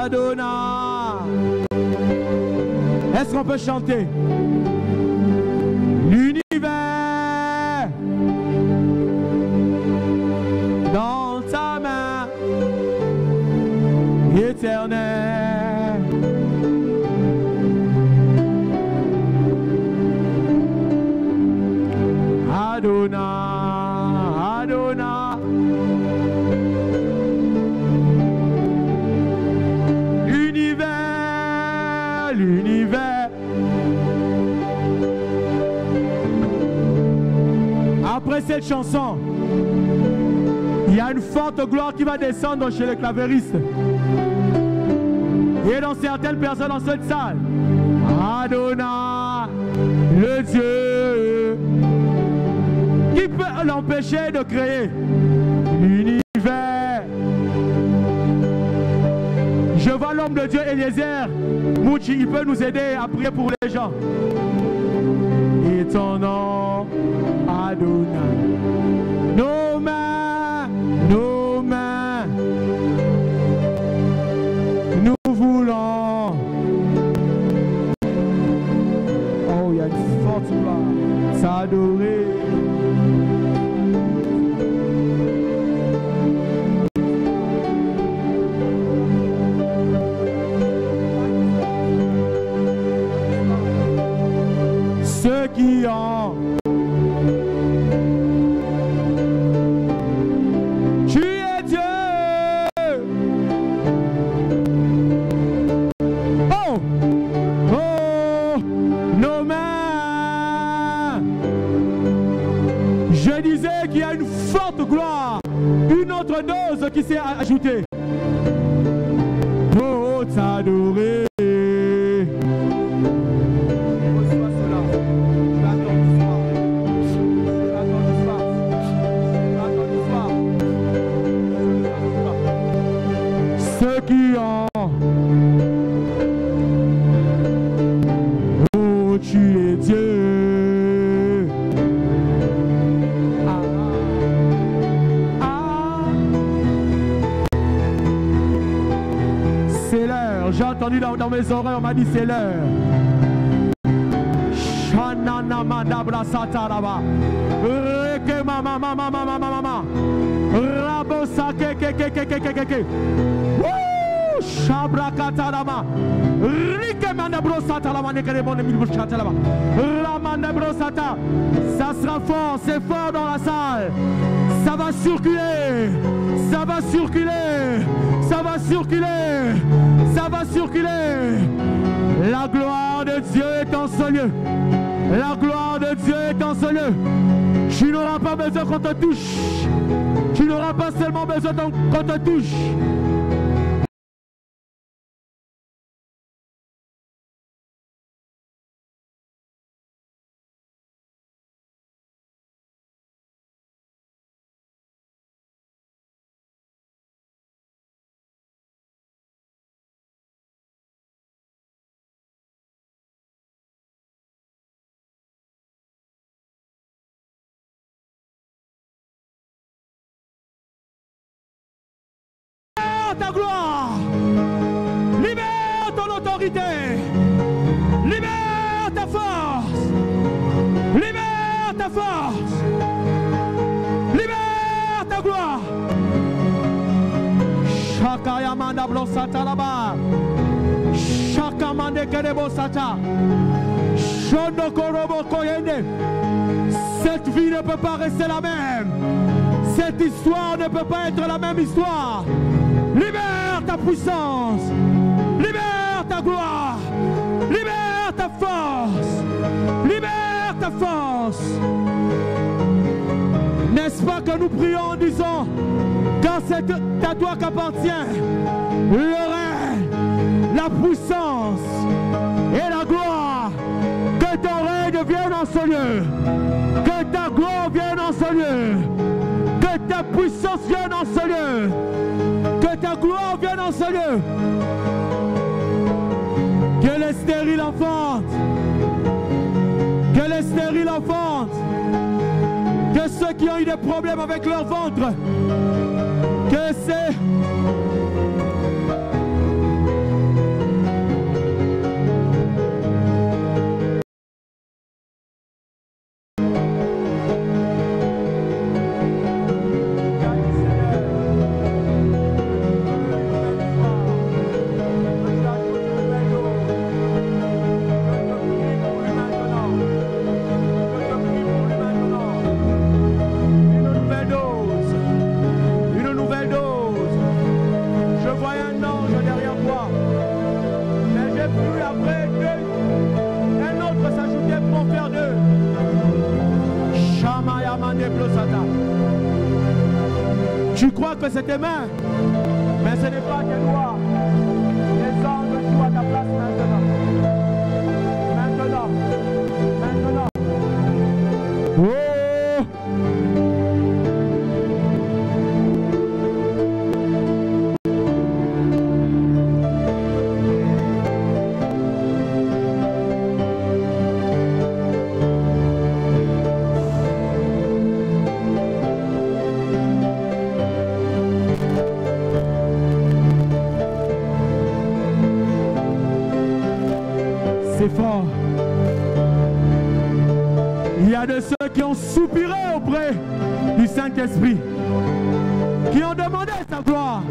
Adonai. Est-ce qu'on peut chanter? L'univers dans ta main éternelle. Adonai, Adonai. L'univers. Après cette chanson, il y a une forte gloire qui va descendre chez les clavéristes et dans certaines personnes dans cette salle. Adonai, le Dieu qui peut l'empêcher de créer. L'univers. Je vois l'homme de Dieu Eliezer Mouchi, il peut nous aider à prier pour les gens. Et ton nom, Adonai. Nos mains, nous voulons. Oh, il y a une forte gloire. S'adorer. Ceux qui ont. Tu es Dieu. Oh, oh, nos mains. Je disais qu'il y a une forte gloire, une autre dose qui s'est ajoutée. Oh, t'adorer. Ceux qui ont. Oh, tu es Dieu. Ah, ah. C'est l'heure. J'ai entendu dans mes oreilles, on m'a dit c'est l'heure. Shanana mandabra sataraba. Reke mama mama mama mama. Rabo sake ke ke ke ke ke ke. Shabra katarama. Rike mandabro satarama ne kere bonne milbouch katarama. Ramandabro sata. Ça sera fort, c'est fort dans la salle. Ça va circuler. Ça va circuler. Ça va circuler. Ça va circuler. La gloire de Dieu est en ce lieu.
La gloire de Dieu est en ce lieu. Tu n'auras pas besoin qu'on te touche. Tu n'auras pas seulement besoin qu'on te touche. Ta gloire, libère ton autorité, libère ta force, libère ta force, libère ta gloire. Shakayamanda blosata là-bas, Shakamande kerebo sata, Shondokorobo koyende. Cette vie ne peut pas rester la même. Cette histoire ne peut pas être la même histoire. Libère ta puissance, libère ta gloire, libère ta force, libère ta force. N'est-ce pas que nous prions en disant, quand c'est à toi qu'appartient le règne, la puissance et la gloire, que ton règne vienne en ce lieu, que ta gloire vienne en ce lieu, que ta puissance vienne en ce lieu. Que ta gloire vienne en ce lieu. Que les stériles enfantent. Que les stériles enfantent. Que ceux qui ont eu des problèmes avec leur ventre. Que c'est... Tu crois que c'est tes mains, mais ce n'est pas tes doigts. Les anges jouent à ta place maintenant. Maintenant. Maintenant. Oh! C'est fort. Il y a de ceux qui ont soupiré auprès du Saint-Esprit, qui ont demandé sa gloire.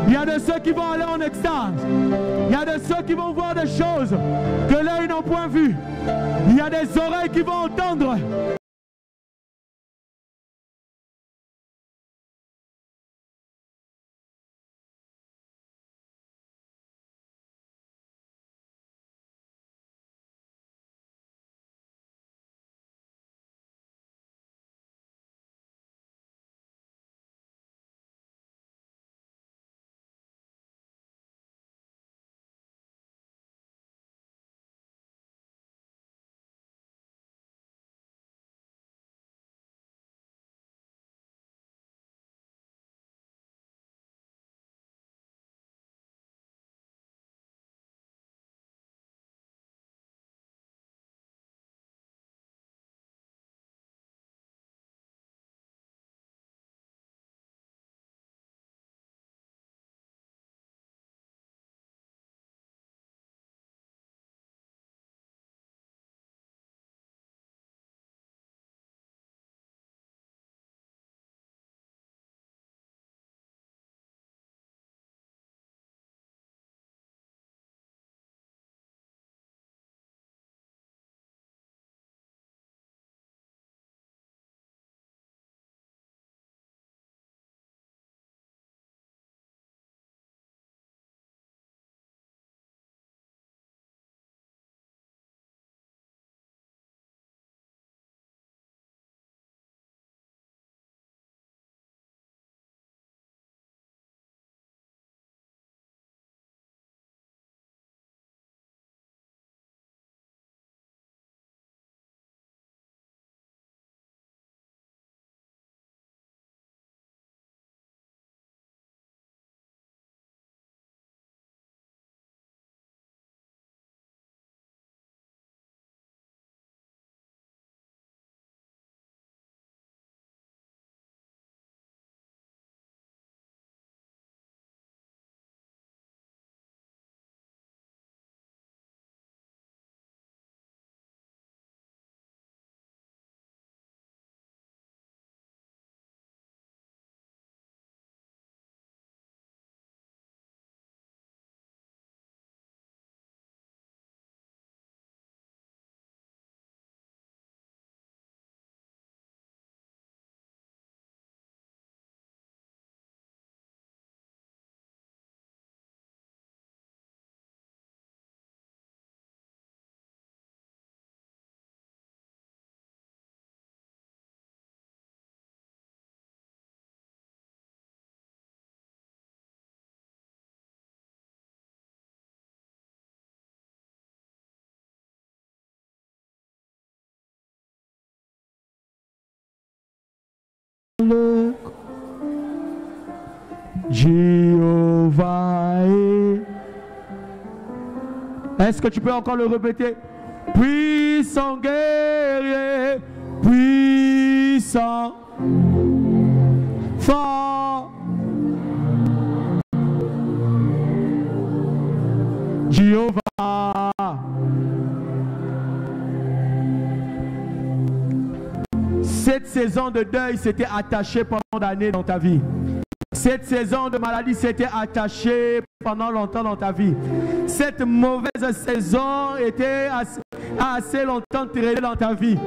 Il y a de ceux qui vont aller en extase. Il y a de ceux qui vont voir des choses que l'œil n'a point vues. Il y a des oreilles qui vont entendre le Jéhovah est. Est-ce que tu peux encore le répéter? Puissant guerrier, puissant, fort, Jéhovah. Cette saison de deuil s'était attachée pendant d'années dans ta vie. Cette saison de maladie s'était attachée pendant longtemps dans ta vie. Cette mauvaise saison était assez longtemps traînée dans ta vie.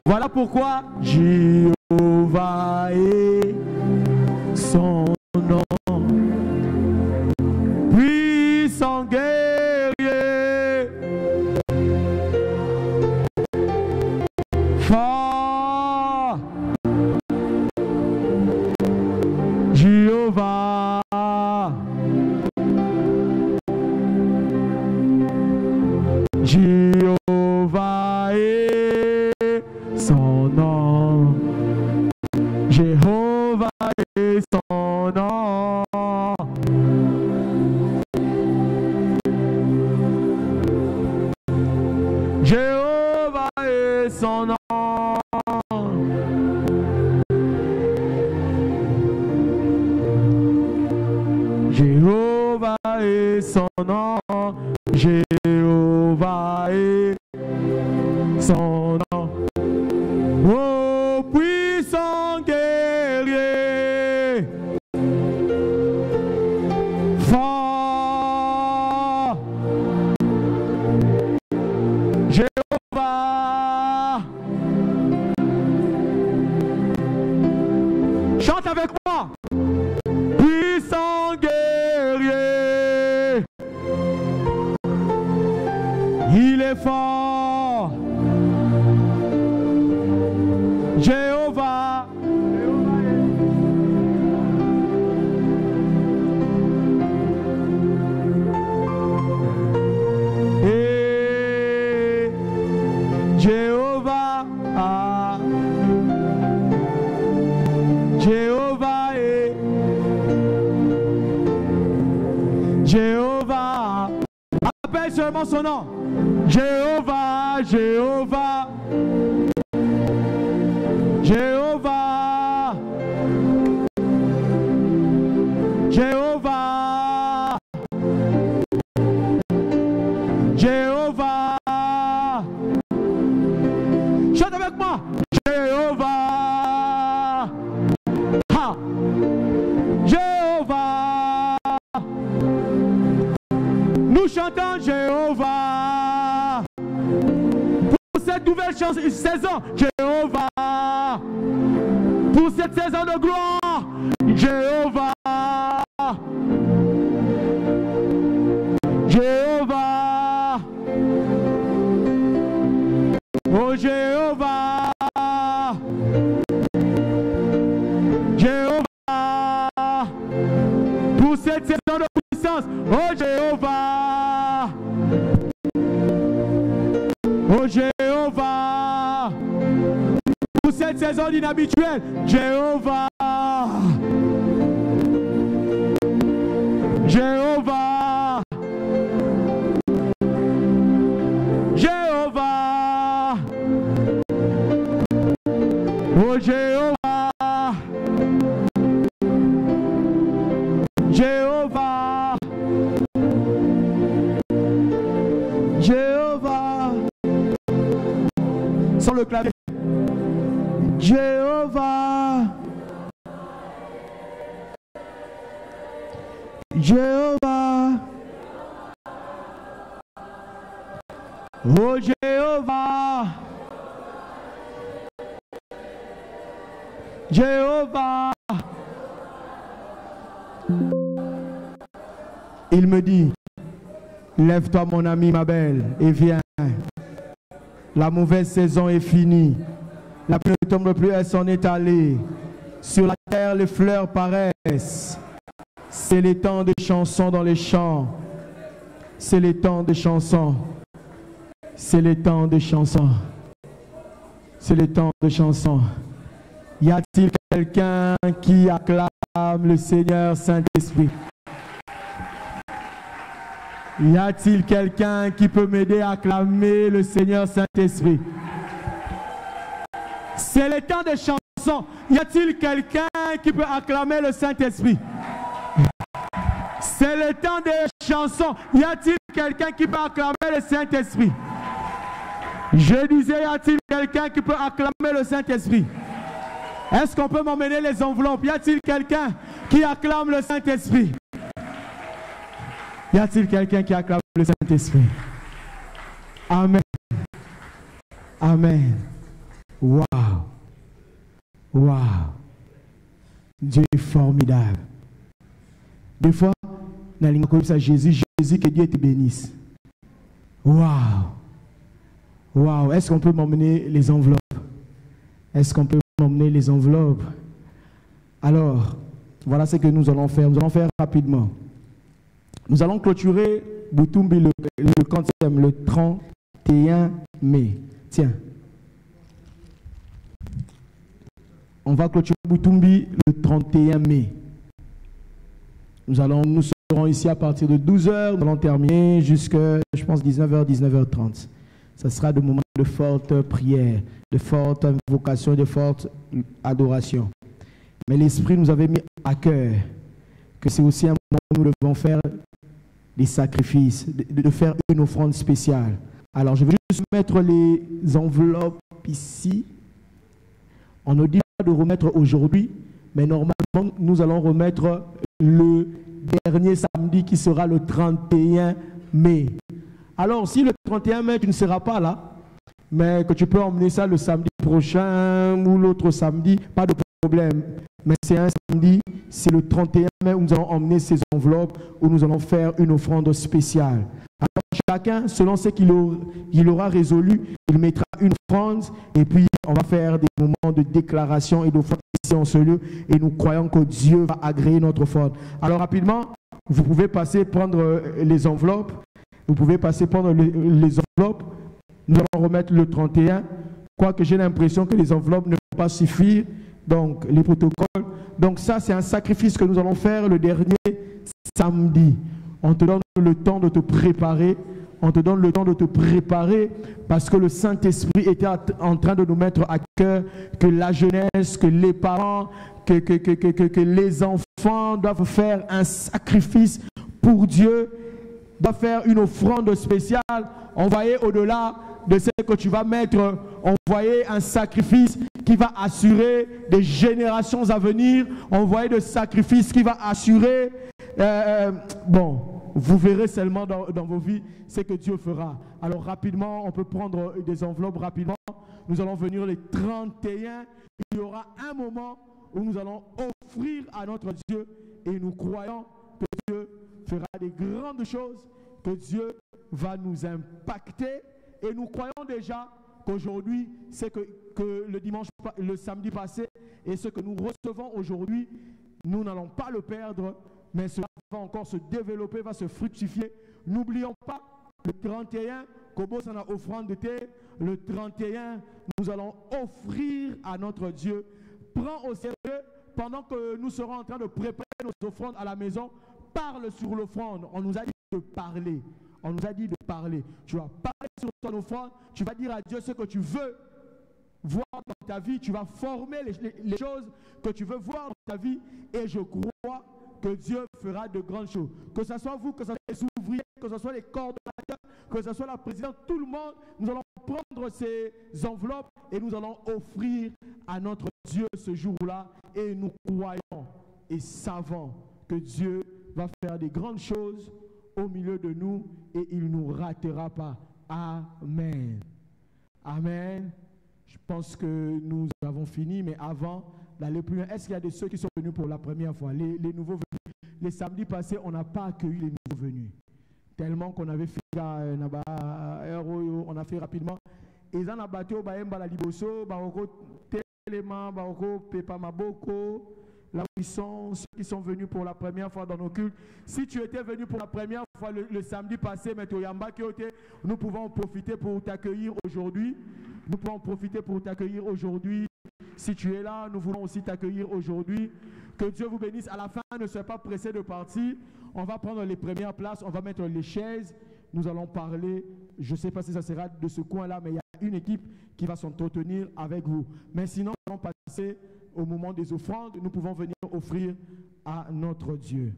Voilà pourquoi Jéhovah est son nom. Puissant guerrier, fort, Jéhovah. Jéhovah est son nom. Jéhovah est son nom. Jéhovah est son nom. Jéhovah est son nom. Jéhovah est son nom. Oh puissant guerrier, fort, Jéhovah. Chante avec moi. Puissant guerrier, il est fort. Jéhovah. Et Jéhovah. Jéhovah est. Jéhovah. Appelle seulement son nom. Jéhovah, Jéhovah. Jéhovah. Jéhovah. Jéhovah. Chante avec moi. Jéhovah. Ha. Jéhovah. Nous chantons Jéhovah. Pour cette nouvelle saison, Jéhovah. Pour cette saison de gloire, Jéhovah. Jéhovah. Oh Jéhovah. Jéhovah. Pour cette saison de puissance, oh Jéhovah. Oh Jéhovah. Pour cette saison inhabituelle, Jéhovah. Jéhovah. Jéhovah. Oh Jéhovah. Jéhovah. Jéhovah. Sans le clavier. Jéhovah. Jéhovah. Oh Jéhovah. Jéhovah. Il me dit, lève-toi mon ami, ma belle, et viens. La mauvaise saison est finie. La pluie ne tombe plus, elle s'en est allée. Sur la terre, les fleurs paraissent. C'est les temps de chansons dans les champs. C'est les temps de chansons. C'est les temps de chansons. C'est les temps de chansons. Y a-t-il quelqu'un qui acclame le Seigneur Saint-Esprit? Y a-t-il quelqu'un qui peut m'aider à acclamer le Seigneur Saint-Esprit? C'est le temps des chansons. Y a-t-il quelqu'un qui peut acclamer le Saint-Esprit? C'est le temps des chansons. Y a-t-il quelqu'un qui peut acclamer le Saint-Esprit? Je disais, y a-t-il quelqu'un qui peut acclamer le Saint-Esprit? Est-ce qu'on peut m'emmener les enveloppes? Y a-t-il quelqu'un qui acclame le Saint-Esprit? Y a-t-il quelqu'un qui acclame le Saint-Esprit? Amen. Amen. Waouh. Waouh. Dieu est formidable. Des fois, dans les comme ça, Jésus, que Dieu te bénisse. Waouh. Waouh. Est-ce qu'on peut m'emmener les enveloppes? Est-ce qu'on peut m'emmener les enveloppes? Alors, voilà ce que nous allons faire. Nous allons faire rapidement. Nous allons clôturer Boutumbi le 31 mai. Tiens. On va clôturer Boutumbi le 31 mai. Nous serons ici à partir de 12h. Nous allons terminer jusqu'à, je pense, 19h, 19h30. Ce sera des moments de forte prière, de forte invocation, de forte adoration. Mais l'Esprit nous avait mis à cœur que c'est aussi un moment où nous devons faire des sacrifices, de faire une offrande spéciale. Alors, je vais juste mettre les enveloppes ici. On ne dit pas de remettre aujourd'hui, mais normalement, nous allons remettre le dernier samedi qui sera le 31 mai. Alors, si le 31 mai, tu ne seras pas là, mais que tu peux emmener ça le samedi prochain ou l'autre samedi, pas de problème. Mais c'est un samedi, c'est le 31 mai où nous allons emmener ces enveloppes, où nous allons faire une offrande spéciale. Alors, chacun, selon ce qu'il aura résolu, il mettra une offrande et puis on va faire des moments de déclaration et d'offrande ici en ce lieu et nous croyons que Dieu va agréer notre offrande. Alors rapidement, vous pouvez passer prendre les enveloppes. Vous pouvez passer prendre les enveloppes. Nous allons remettre le 31. Quoique j'ai l'impression que les enveloppes ne vont pas suffire. Donc, les protocoles. Donc ça, c'est un sacrifice que nous allons faire le dernier samedi. On te donne le temps de te préparer. On te donne le temps de te préparer parce que le Saint-Esprit était en train de nous mettre à cœur que la jeunesse, que les parents, que les enfants doivent faire un sacrifice pour Dieu, doivent faire une offrande spéciale, envoyer au-delà de ce que tu vas mettre, envoyer un sacrifice qui va assurer des générations à venir, envoyer des sacrifices qui va assurer, bon, vous verrez seulement dans vos vies ce que Dieu fera. Alors rapidement, on peut prendre des enveloppes rapidement. Nous allons venir les 31. Il y aura un moment où nous allons offrir à notre Dieu et nous croyons que Dieu fera des grandes choses, que Dieu va nous impacter et nous croyons déjà qu'aujourd'hui, c'est que le samedi passé et ce que nous recevons aujourd'hui, nous n'allons pas le perdre, mais cela va encore se développer, va se fructifier. N'oublions pas, le 31, Kobo s'en a offrande d'été, le 31, nous allons offrir à notre Dieu. Prends au sérieux, pendant que nous serons en train de préparer nos offrandes à la maison, parle sur l'offrande. On nous a dit de parler. On nous a dit de parler. Tu vas parler sur ton offrande, tu vas dire à Dieu ce que tu veux voir dans ta vie, tu vas former les choses que tu veux voir dans ta vie et je crois que Dieu fera de grandes choses. Que ce soit vous, que ce soit les ouvriers, que ce soit les coordonnateurs, que ce soit la présidente, tout le monde, nous allons prendre ces enveloppes et nous allons offrir à notre Dieu ce jour-là et nous croyons et savons que Dieu va faire des grandes choses au milieu de nous et il ne nous ratera pas. Amen. Amen. Je pense que nous avons fini, mais avant d'aller plus loin, est-ce qu'il y a de ceux qui sont venus pour la première fois, les nouveaux venus? Les samedis passés, on n'a pas accueilli les nouveaux venus. Tellement qu'on avait fait, on a fait rapidement. Ils ont abattu au Baemba la Liboso, Baroko Téléma, Baroko Pepa Maboko, là où ils sont, ceux qui sont venus pour la première fois dans nos cultes. Si tu étais venu pour la première fois le samedi passé, mais nous pouvons profiter pour t'accueillir aujourd'hui. Nous pouvons profiter pour t'accueillir aujourd'hui
Si tu es là, nous voulons aussi t'accueillir aujourd'hui. Que Dieu vous bénisse. À la fin, ne soyez pas pressés de partir. On va prendre les premières places, on va mettre les chaises. Nous allons parler. Je ne sais pas si ça sera de ce coin-là, mais il y a une équipe qui va s'entretenir avec vous. Mais sinon, nous allons passer au moment des offrandes. Nous pouvons venir offrir à notre Dieu.